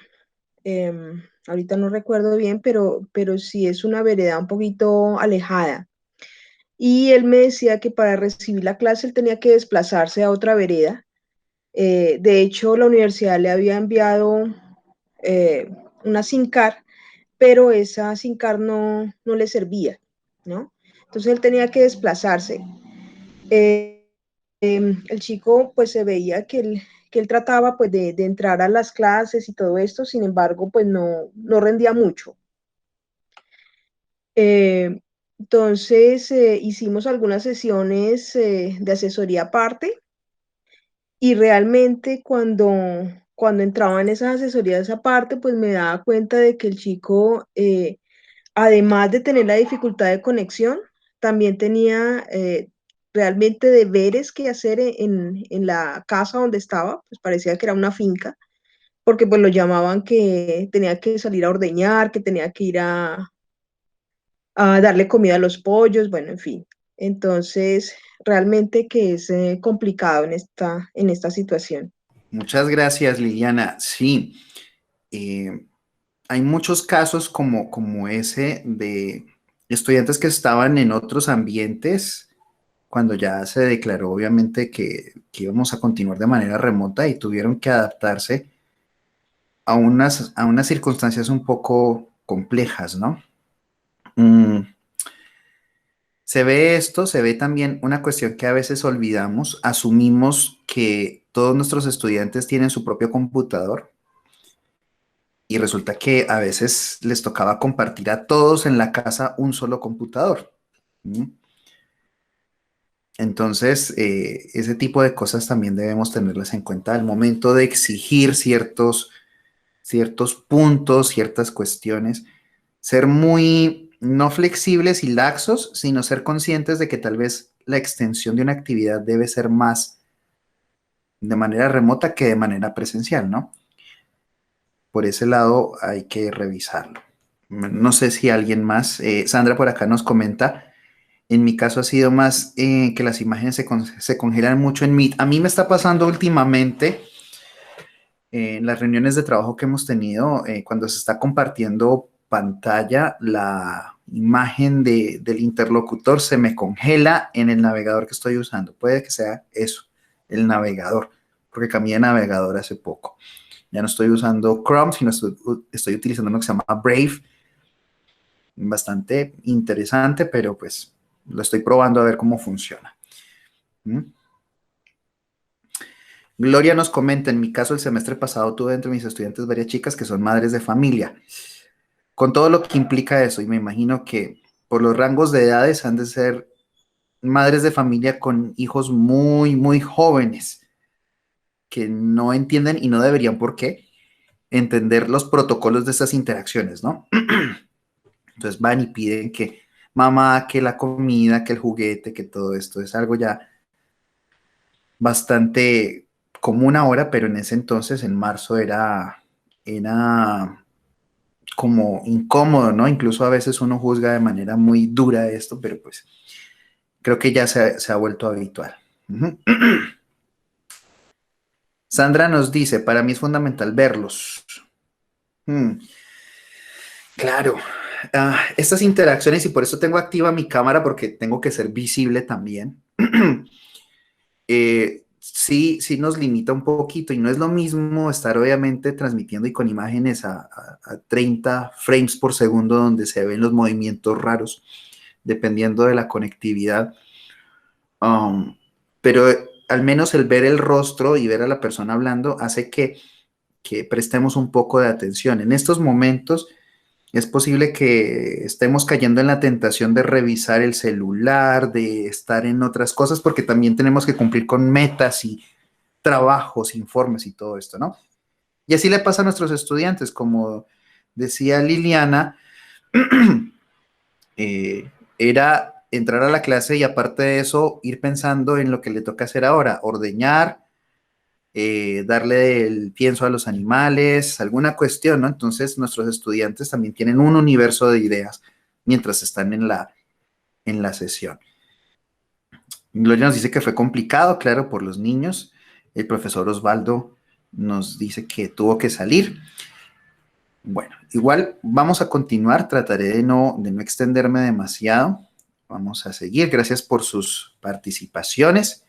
ahorita no recuerdo bien, pero sí es una vereda un poquito alejada. Y él me decía que para recibir la clase él tenía que desplazarse a otra vereda. De hecho, la universidad le había enviado una SIM-card, pero esa SIM-card no le servía, ¿no? Entonces él tenía que desplazarse. Eh, el chico pues se veía que él trataba pues de entrar a las clases y todo esto, sin embargo pues no rendía mucho. Eh, entonces hicimos algunas sesiones de asesoría aparte y realmente cuando entraba en esas asesorías aparte pues me daba cuenta de que el chico además de tener la dificultad de conexión, también tenía realmente deberes que hacer en la casa donde estaba, pues parecía que era una finca, porque pues lo llamaban que tenía que salir a ordeñar, que tenía que ir a darle comida a los pollos, bueno, en fin. Entonces, realmente que es complicado en esta situación. muchas gracias Liliana. Sí, eh, hay muchos casos como ese de estudiantes que estaban en otros ambientes cuando ya se declaró obviamente que íbamos a continuar de manera remota y tuvieron que adaptarse a unas circunstancias un poco complejas, ¿no? Mm, se ve esto, se ve también una cuestión que a veces olvidamos, asumimos que todos nuestros estudiantes tienen su propio computador y resulta que a veces les tocaba compartir a todos en la casa un solo computador. ¿Mm? Entonces, ese tipo de cosas también debemos tenerlas en cuenta al momento de exigir ciertos puntos, ciertas cuestiones, ser muy no flexibles y laxos, sino ser conscientes de que tal vez la extensión de una actividad debe ser más de manera remota que de manera presencial, ¿no? Por ese lado hay que revisarlo. No sé si alguien más, Sandra por acá nos comenta, en mi caso ha sido más que las imágenes se congelan mucho en Meet. A mí me está pasando últimamente en las reuniones de trabajo que hemos tenido, cuando se está compartiendo pantalla, la imagen del interlocutor se me congela en el navegador que estoy usando. Puede que sea eso, el navegador, porque cambié de navegador hace poco. Ya no estoy usando Chrome, sino estoy utilizando uno que se llama Brave. Bastante interesante, pero pues lo estoy probando a ver cómo funciona. ¿Mm? Gloria nos comenta, en mi caso el semestre pasado tuve entre mis estudiantes varias chicas que son madres de familia, con todo lo que implica eso, y me imagino que por los rangos de edades han de ser madres de familia con hijos muy, muy jóvenes, que no entienden y no deberían por qué entender los protocolos de estas interacciones, ¿no? Entonces van y piden que mamá, que la comida, que el juguete, que todo esto es algo ya bastante común ahora, pero en ese entonces, en marzo, era como incómodo, ¿no? Incluso a veces uno juzga de manera muy dura esto, pero pues creo que ya se ha vuelto habitual. Ujú. Sandra nos dice, para mí es fundamental verlos. Mm, claro, estas interacciones, y por eso tengo activa mi cámara, porque tengo que ser visible también. Sí, sí nos limita un poquito y no es lo mismo estar obviamente transmitiendo y con imágenes a 30 frames por segundo donde se ven los movimientos raros dependiendo de la conectividad. Um, pero al menos el ver el rostro y ver a la persona hablando hace que prestemos un poco de atención. En estos momentos es posible que estemos cayendo en la tentación de revisar el celular, de estar en otras cosas, porque también tenemos que cumplir con metas y trabajos, informes y todo esto, ¿no? Y así le pasa a nuestros estudiantes, como decía Liliana, era entrar a la clase y aparte de eso, ir pensando en lo que le toca hacer ahora, ordeñar, darle el pienso a los animales, alguna cuestión, ¿no? Entonces nuestros estudiantes también tienen un universo de ideas mientras están en la sesión. Gloria nos dice que fue complicado, claro, por los niños. El profesor Osvaldo nos dice que tuvo que salir. Bueno, igual vamos a continuar, trataré de no extenderme demasiado. Vamos a seguir, gracias por sus participaciones.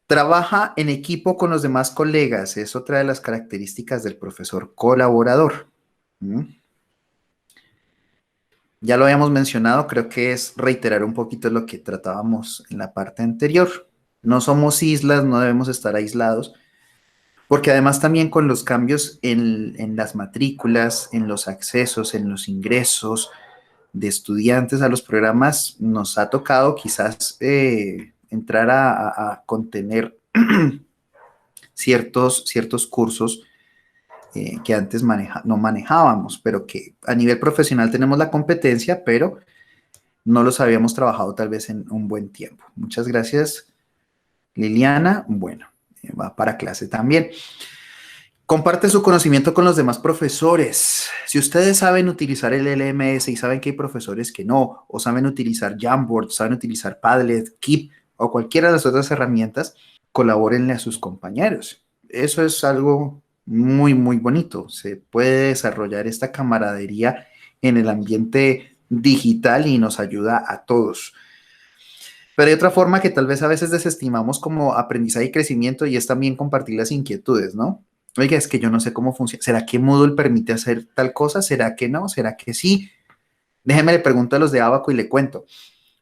Trabaja en equipo con los demás colegas, es otra de las características del profesor colaborador. ¿Mm? Ya lo habíamos mencionado, creo que es reiterar un poquito lo que tratábamos en la parte anterior. No somos islas, no debemos estar aislados, porque además también con los cambios en las matrículas, en los accesos, en los ingresos de estudiantes a los programas, nos ha tocado quizás entrar a contener ciertos cursos que antes no manejábamos, pero que a nivel profesional tenemos la competencia, pero no los habíamos trabajado tal vez en un buen tiempo. Muchas gracias, Liliana. Bueno, va para clase también. Comparte su conocimiento con los demás profesores. Si ustedes saben utilizar el LMS y saben que hay profesores que no, o saben utilizar Jamboard, saben utilizar Padlet, Keep o cualquiera de las otras herramientas, colabórenle a sus compañeros. Eso es algo muy, muy bonito. Se puede desarrollar esta camaradería en el ambiente digital y nos ayuda a todos. Pero hay otra forma que tal vez a veces desestimamos como aprendizaje y crecimiento y es también compartir las inquietudes, ¿no? Oiga, es que yo no sé cómo funciona. ¿Será que Moodle permite hacer tal cosa? ¿Será que no? ¿Será que sí? Déjeme le pregunto a los de Abaco y le cuento.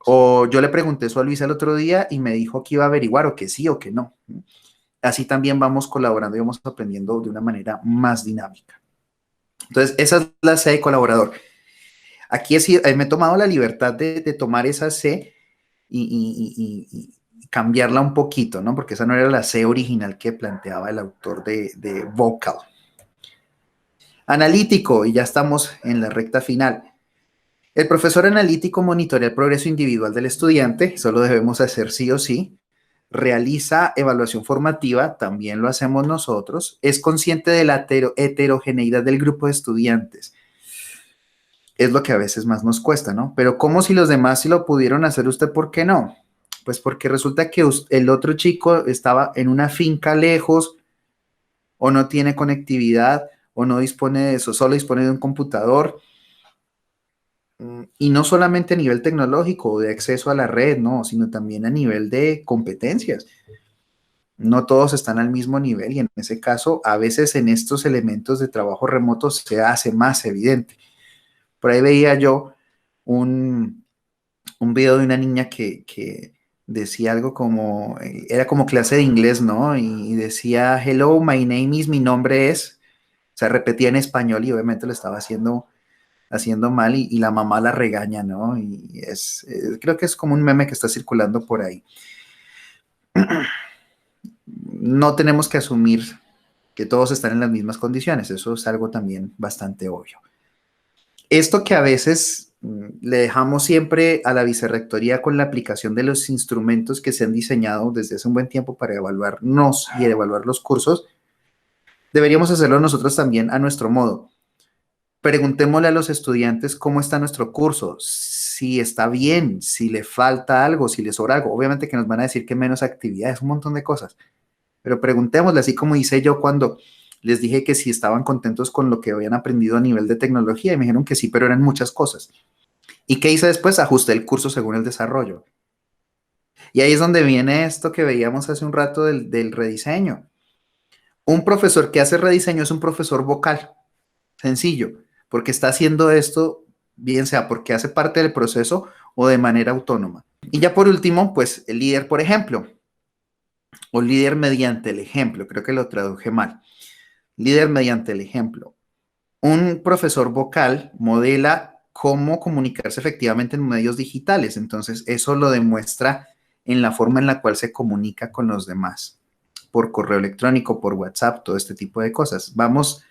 O yo le pregunté eso a Luisa el otro día y me dijo que iba a averiguar o que sí o que no. Así también vamos colaborando y vamos aprendiendo de una manera más dinámica. Entonces, esa es la C de colaborador. Aquí me he tomado la libertad de tomar esa C y cambiarla un poquito, ¿no? Porque esa no era la C original que planteaba el autor de Vocal. Analítico, y ya estamos en la recta final. El profesor analítico monitorea el progreso individual del estudiante, eso lo debemos hacer sí o sí. Realiza evaluación formativa, también lo hacemos nosotros. Es consciente de la heterogeneidad del grupo de estudiantes. Es lo que a veces más nos cuesta, ¿no? Pero ¿cómo si los demás sí lo pudieron hacer usted, por qué no? Pues porque resulta que el otro chico estaba en una finca lejos o no tiene conectividad o no dispone de eso, solo dispone de un computador. Y no solamente a nivel tecnológico o de acceso a la red, no, sino también a nivel de competencias. No todos están al mismo nivel y en ese caso, a veces en estos elementos de trabajo remoto se hace más evidente. Por ahí veía yo un video de una niña que decía algo como, era como clase de inglés, ¿no? Y decía, hello, my name is, mi nombre es, o sea, repetía en español y obviamente lo estaba haciendo mal y la mamá la regaña, ¿no? Y creo que es como un meme que está circulando por ahí. No tenemos que asumir que todos están en las mismas condiciones, eso es algo también bastante obvio. Esto que a veces le dejamos siempre a la vicerrectoría con la aplicación de los instrumentos que se han diseñado desde hace un buen tiempo para evaluarnos y evaluar los cursos, deberíamos hacerlo nosotros también a nuestro modo. Preguntémosle a los estudiantes cómo está nuestro curso, si está bien, si le falta algo, si le sobra algo. Obviamente que nos van a decir que menos actividades, un montón de cosas. pero preguntémosle, así como hice yo cuando les dije que si estaban contentos con lo que habían aprendido a nivel de tecnología, y me dijeron que sí, pero eran muchas cosas. ¿Y qué hice después? Ajusté el curso según el desarrollo. Y ahí es donde viene esto que veíamos hace un rato del rediseño. Un profesor que hace rediseño es un profesor vocal, sencillo, porque está haciendo esto, bien sea porque hace parte del proceso o de manera autónoma. Y ya por último, pues el líder, por ejemplo, o líder mediante el ejemplo, creo que lo traduje mal. Líder mediante el ejemplo. Un profesor vocal modela cómo comunicarse efectivamente en medios digitales, entonces eso lo demuestra en la forma en la cual se comunica con los demás, por correo electrónico, por WhatsApp, todo este tipo de cosas. Vamos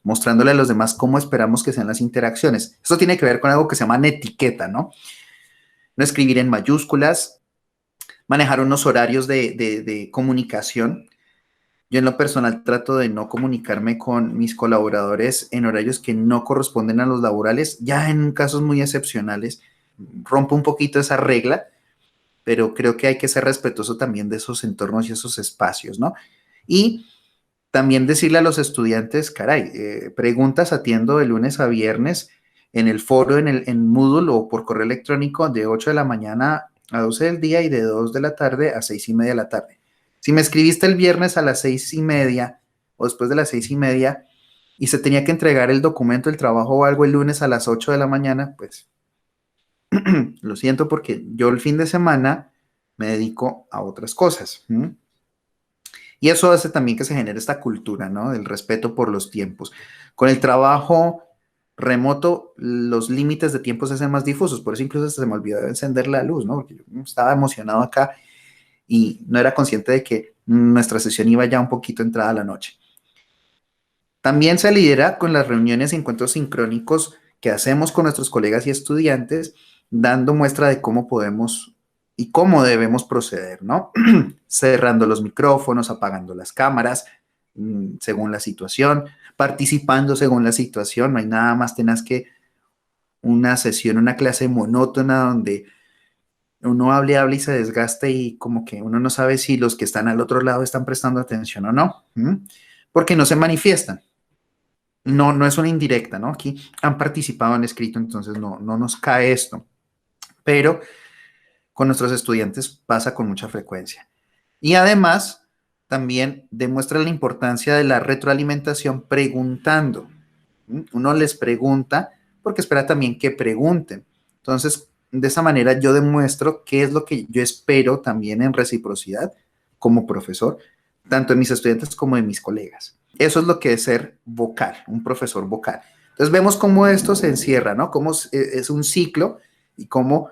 mostrándole a los demás cómo esperamos que sean las interacciones. Eso tiene que ver con algo que se llama etiqueta, ¿no? No escribir en mayúsculas, manejar unos horarios de comunicación. Yo en lo personal trato de no comunicarme con mis colaboradores en horarios que no corresponden a los laborales, ya en casos muy excepcionales. Rompo un poquito esa regla, pero creo que hay que ser respetuoso también de esos entornos y esos espacios, ¿no? Y también decirle a los estudiantes, caray, preguntas atiendo de lunes a viernes en el foro, en Moodle o por correo electrónico de 8 de la mañana a 12 del día y de 2 de la tarde a 6:30 de la tarde. Si me escribiste el viernes a las 6:30 o después de las 6:30 y se tenía que entregar el documento, el trabajo o algo el lunes a las 8 de la mañana, pues lo siento porque yo el fin de semana me dedico a otras cosas. Y eso hace también que se genere esta cultura, ¿no? Del respeto por los tiempos. Con el trabajo remoto, los límites de tiempo se hacen más difusos. Por eso incluso se me olvidó de encender la luz, ¿no? Porque yo estaba emocionado acá y no era consciente de que nuestra sesión iba ya un poquito entrada a la noche. También se lidera con las reuniones y encuentros sincrónicos que hacemos con nuestros colegas y estudiantes, dando muestra de cómo podemos y cómo debemos proceder, ¿no? Cerrando los micrófonos, apagando las cámaras, según la situación, participando según la situación. No hay nada más tenaz que una sesión, una clase monótona donde uno hable y se desgaste y como que uno no sabe si los que están al otro lado están prestando atención o no, porque no se manifiestan. No, no es una indirecta, ¿no? Aquí han participado, han escrito, entonces no nos cae esto. Pero con nuestros estudiantes pasa con mucha frecuencia. Y además, también demuestra la importancia de la retroalimentación preguntando. Uno les pregunta porque espera también que pregunten. Entonces, de esa manera yo demuestro qué es lo que yo espero también en reciprocidad como profesor, tanto de mis estudiantes como de mis colegas. Eso es lo que es ser vocal, un profesor vocal. Entonces vemos cómo esto se encierra, ¿no? Cómo es un ciclo y cómo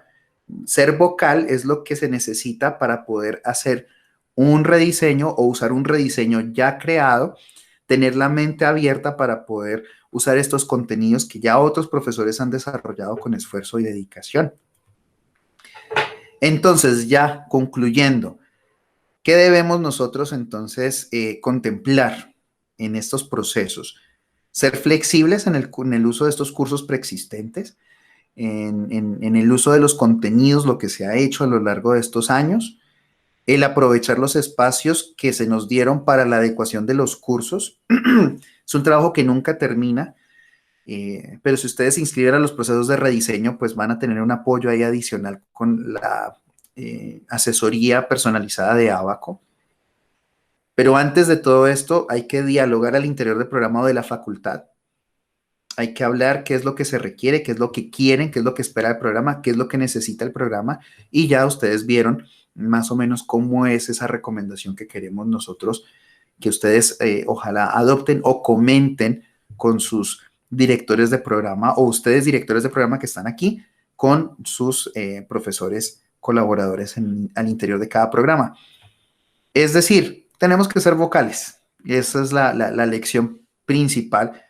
ser vocal es lo que se necesita para poder hacer un rediseño o usar un rediseño ya creado, tener la mente abierta para poder usar estos contenidos que ya otros profesores han desarrollado con esfuerzo y dedicación. Entonces, ya concluyendo, ¿qué debemos nosotros entonces contemplar en estos procesos? Ser flexibles en el uso de estos cursos preexistentes, en el uso de los contenidos, lo que se ha hecho a lo largo de estos años, el aprovechar los espacios que se nos dieron para la adecuación de los cursos. Es un trabajo que nunca termina, pero si ustedes se inscriben a los procesos de rediseño, pues van a tener un apoyo ahí adicional con la asesoría personalizada de Abaco. Pero antes de todo esto, hay que dialogar al interior del programa o de la facultad. Hay que hablar qué es lo que se requiere, qué es lo que quieren, qué es lo que espera el programa, qué es lo que necesita el programa. Y ya ustedes vieron más o menos cómo es esa recomendación que queremos nosotros que ustedes ojalá adopten o comenten con sus directores de programa o ustedes directores de programa que están aquí con sus profesores colaboradores al interior de cada programa. Es decir, tenemos que ser vocales. Esa es la lección principal,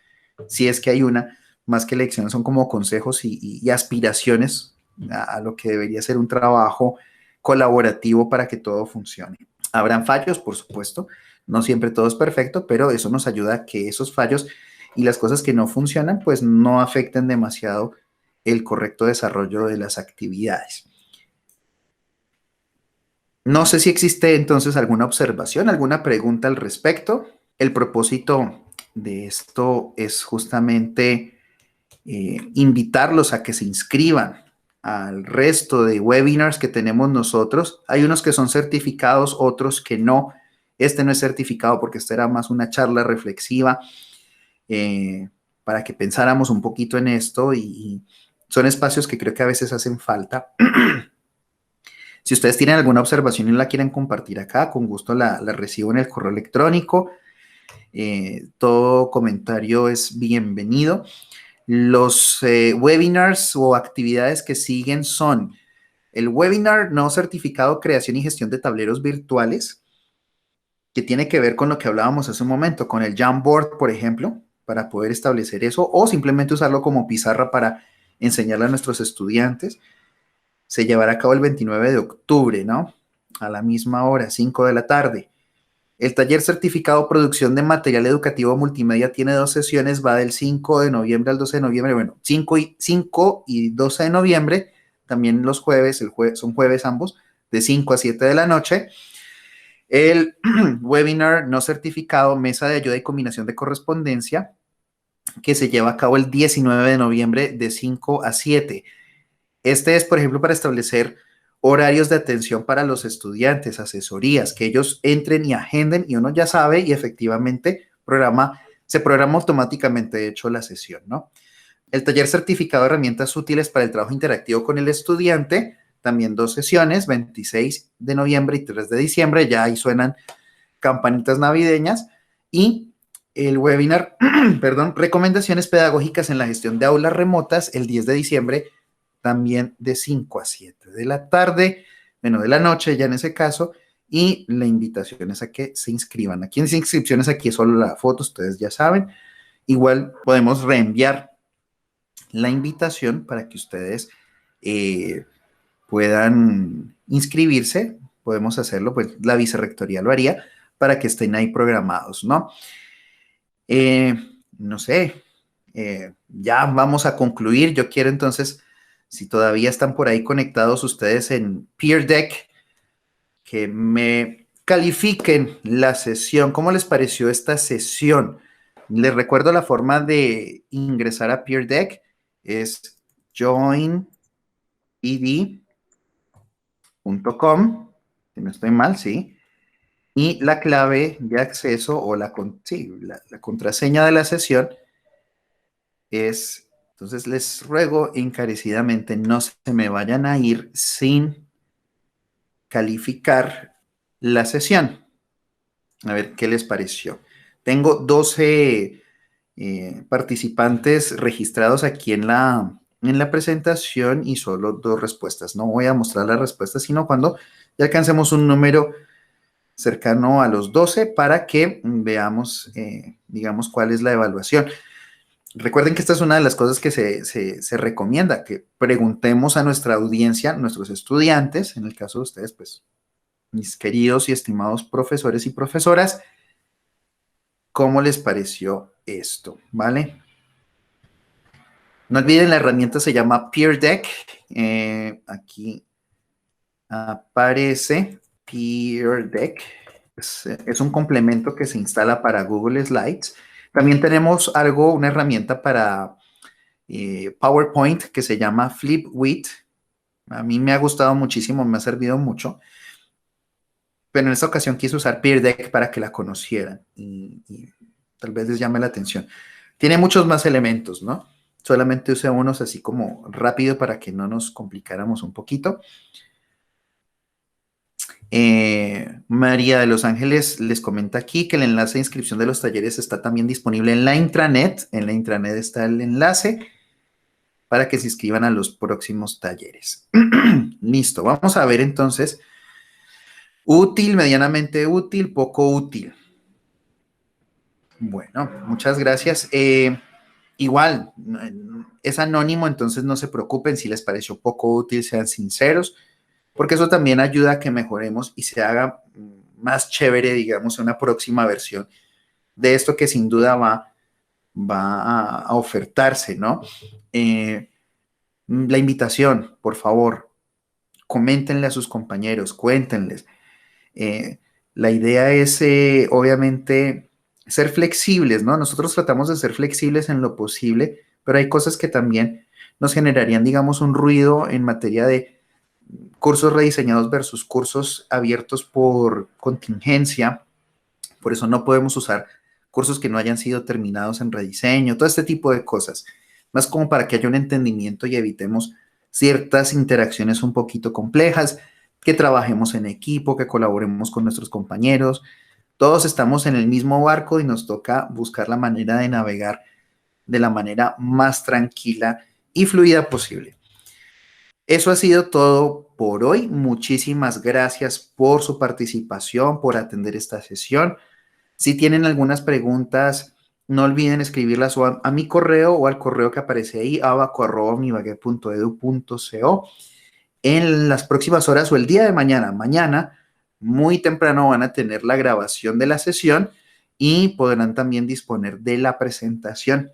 si es que hay una, más que lecciones, son como consejos y aspiraciones a lo que debería ser un trabajo colaborativo para que todo funcione. Habrán fallos, por supuesto, no siempre todo es perfecto, pero eso nos ayuda a que esos fallos y las cosas que no funcionan, pues no afecten demasiado el correcto desarrollo de las actividades. No sé si existe entonces alguna observación, alguna pregunta al respecto. El propósito de esto es justamente invitarlos a que se inscriban al resto de webinars que tenemos nosotros. Hay unos que son certificados, otros que no. Este no es certificado porque esta era más una charla reflexiva para que pensáramos un poquito en esto y son espacios que creo que a veces hacen falta. Si ustedes tienen alguna observación y la quieren compartir acá, con gusto la recibo en el correo electrónico. Todo comentario es bienvenido. Los webinars o actividades que siguen son el webinar no certificado creación y gestión de tableros virtuales, que tiene que ver con lo que hablábamos hace un momento, con el Jamboard, por ejemplo, para poder establecer eso, o simplemente usarlo como pizarra para enseñarle a nuestros estudiantes. Se llevará a cabo el 29 de octubre, ¿no? A la misma hora, 5 de la tarde. El taller certificado producción de material educativo multimedia tiene 2 sesiones, va del 5 de noviembre al 12 de noviembre, bueno, 5 y 12 de noviembre, también los jueves, son jueves ambos, de 5 a 7 de la noche. El webinar no certificado, mesa de ayuda y combinación de correspondencia, que se lleva a cabo el 19 de noviembre de 5 a 7. Este es, por ejemplo, para establecer horarios de atención para los estudiantes, asesorías, que ellos entren y agenden y uno ya sabe y efectivamente se programa automáticamente, de hecho, la sesión, ¿no? El taller certificado de herramientas útiles para el trabajo interactivo con el estudiante, también 2 sesiones, 26 de noviembre y 3 de diciembre, ya ahí suenan campanitas navideñas, y el webinar, perdón, recomendaciones pedagógicas en la gestión de aulas remotas, el 10 de diciembre, también de 5 a 7 de la tarde, bueno, de la noche ya en ese caso, y la invitación es a que se inscriban. Aquí en inscripciones, aquí es solo la foto, ustedes ya saben. Igual podemos reenviar la invitación para que ustedes puedan inscribirse. Podemos hacerlo, pues la vicerrectoría lo haría para que estén ahí programados, ¿no? No sé, ya vamos a concluir. Yo quiero entonces, si todavía están por ahí conectados ustedes en Peer Deck, que me califiquen la sesión. ¿Cómo les pareció esta sesión? Les recuerdo la forma de ingresar a Peer Deck. Es joinpd.com, si no estoy mal, sí. Y la clave de acceso o la contraseña de la sesión es, entonces les ruego encarecidamente no se me vayan a ir sin calificar la sesión. A ver qué les pareció. Tengo 12 participantes registrados aquí en la presentación y solo 2 respuestas. No voy a mostrar las respuestas, sino cuando ya alcancemos un número cercano a los 12 para que veamos, digamos, cuál es la evaluación. Recuerden que esta es una de las cosas que se recomienda, que preguntemos a nuestra audiencia, nuestros estudiantes, en el caso de ustedes, pues, mis queridos y estimados profesores y profesoras, ¿cómo les pareció esto? ¿Vale? No olviden, la herramienta se llama Peer Deck. Aquí aparece Peer Deck. Es un complemento que se instala para Google Slides. También tenemos una herramienta para PowerPoint que se llama Flipwit. A mí me ha gustado muchísimo, me ha servido mucho. Pero en esta ocasión quise usar Peer Deck para que la conocieran y tal vez les llame la atención. Tiene muchos más elementos, ¿no? Solamente usé unos así como rápido para que no nos complicáramos un poquito. María de Los Ángeles les comenta aquí que el enlace de inscripción de los talleres está también disponible en la intranet. En la intranet está el enlace para que se inscriban a los próximos talleres. Listo, vamos a ver entonces. Útil, medianamente útil, poco útil. Bueno, muchas gracias. Igual, es anónimo, entonces no se preocupen si les pareció poco útil, sean sinceros, porque eso también ayuda a que mejoremos y se haga más chévere, digamos, una próxima versión de esto que sin duda va a ofertarse, ¿no? La invitación, por favor, coméntenle a sus compañeros, cuéntenles. Eh, la idea es, obviamente, ser flexibles, ¿no? Nosotros tratamos de ser flexibles en lo posible, pero hay cosas que también nos generarían, digamos, un ruido en materia de cursos rediseñados versus cursos abiertos por contingencia. Por eso no podemos usar cursos que no hayan sido terminados en rediseño, todo este tipo de cosas. Más como para que haya un entendimiento y evitemos ciertas interacciones un poquito complejas, que trabajemos en equipo, que colaboremos con nuestros compañeros. Todos estamos en el mismo barco y nos toca buscar la manera de navegar de la manera más tranquila y fluida posible. Eso ha sido todo por hoy. Muchísimas gracias por su participación, por atender esta sesión. Si tienen algunas preguntas, no olviden escribirlas o a mi correo o al correo que aparece ahí, abaco@univague.edu.co. En las próximas horas o el día de mañana, muy temprano van a tener la grabación de la sesión y podrán también disponer de la presentación.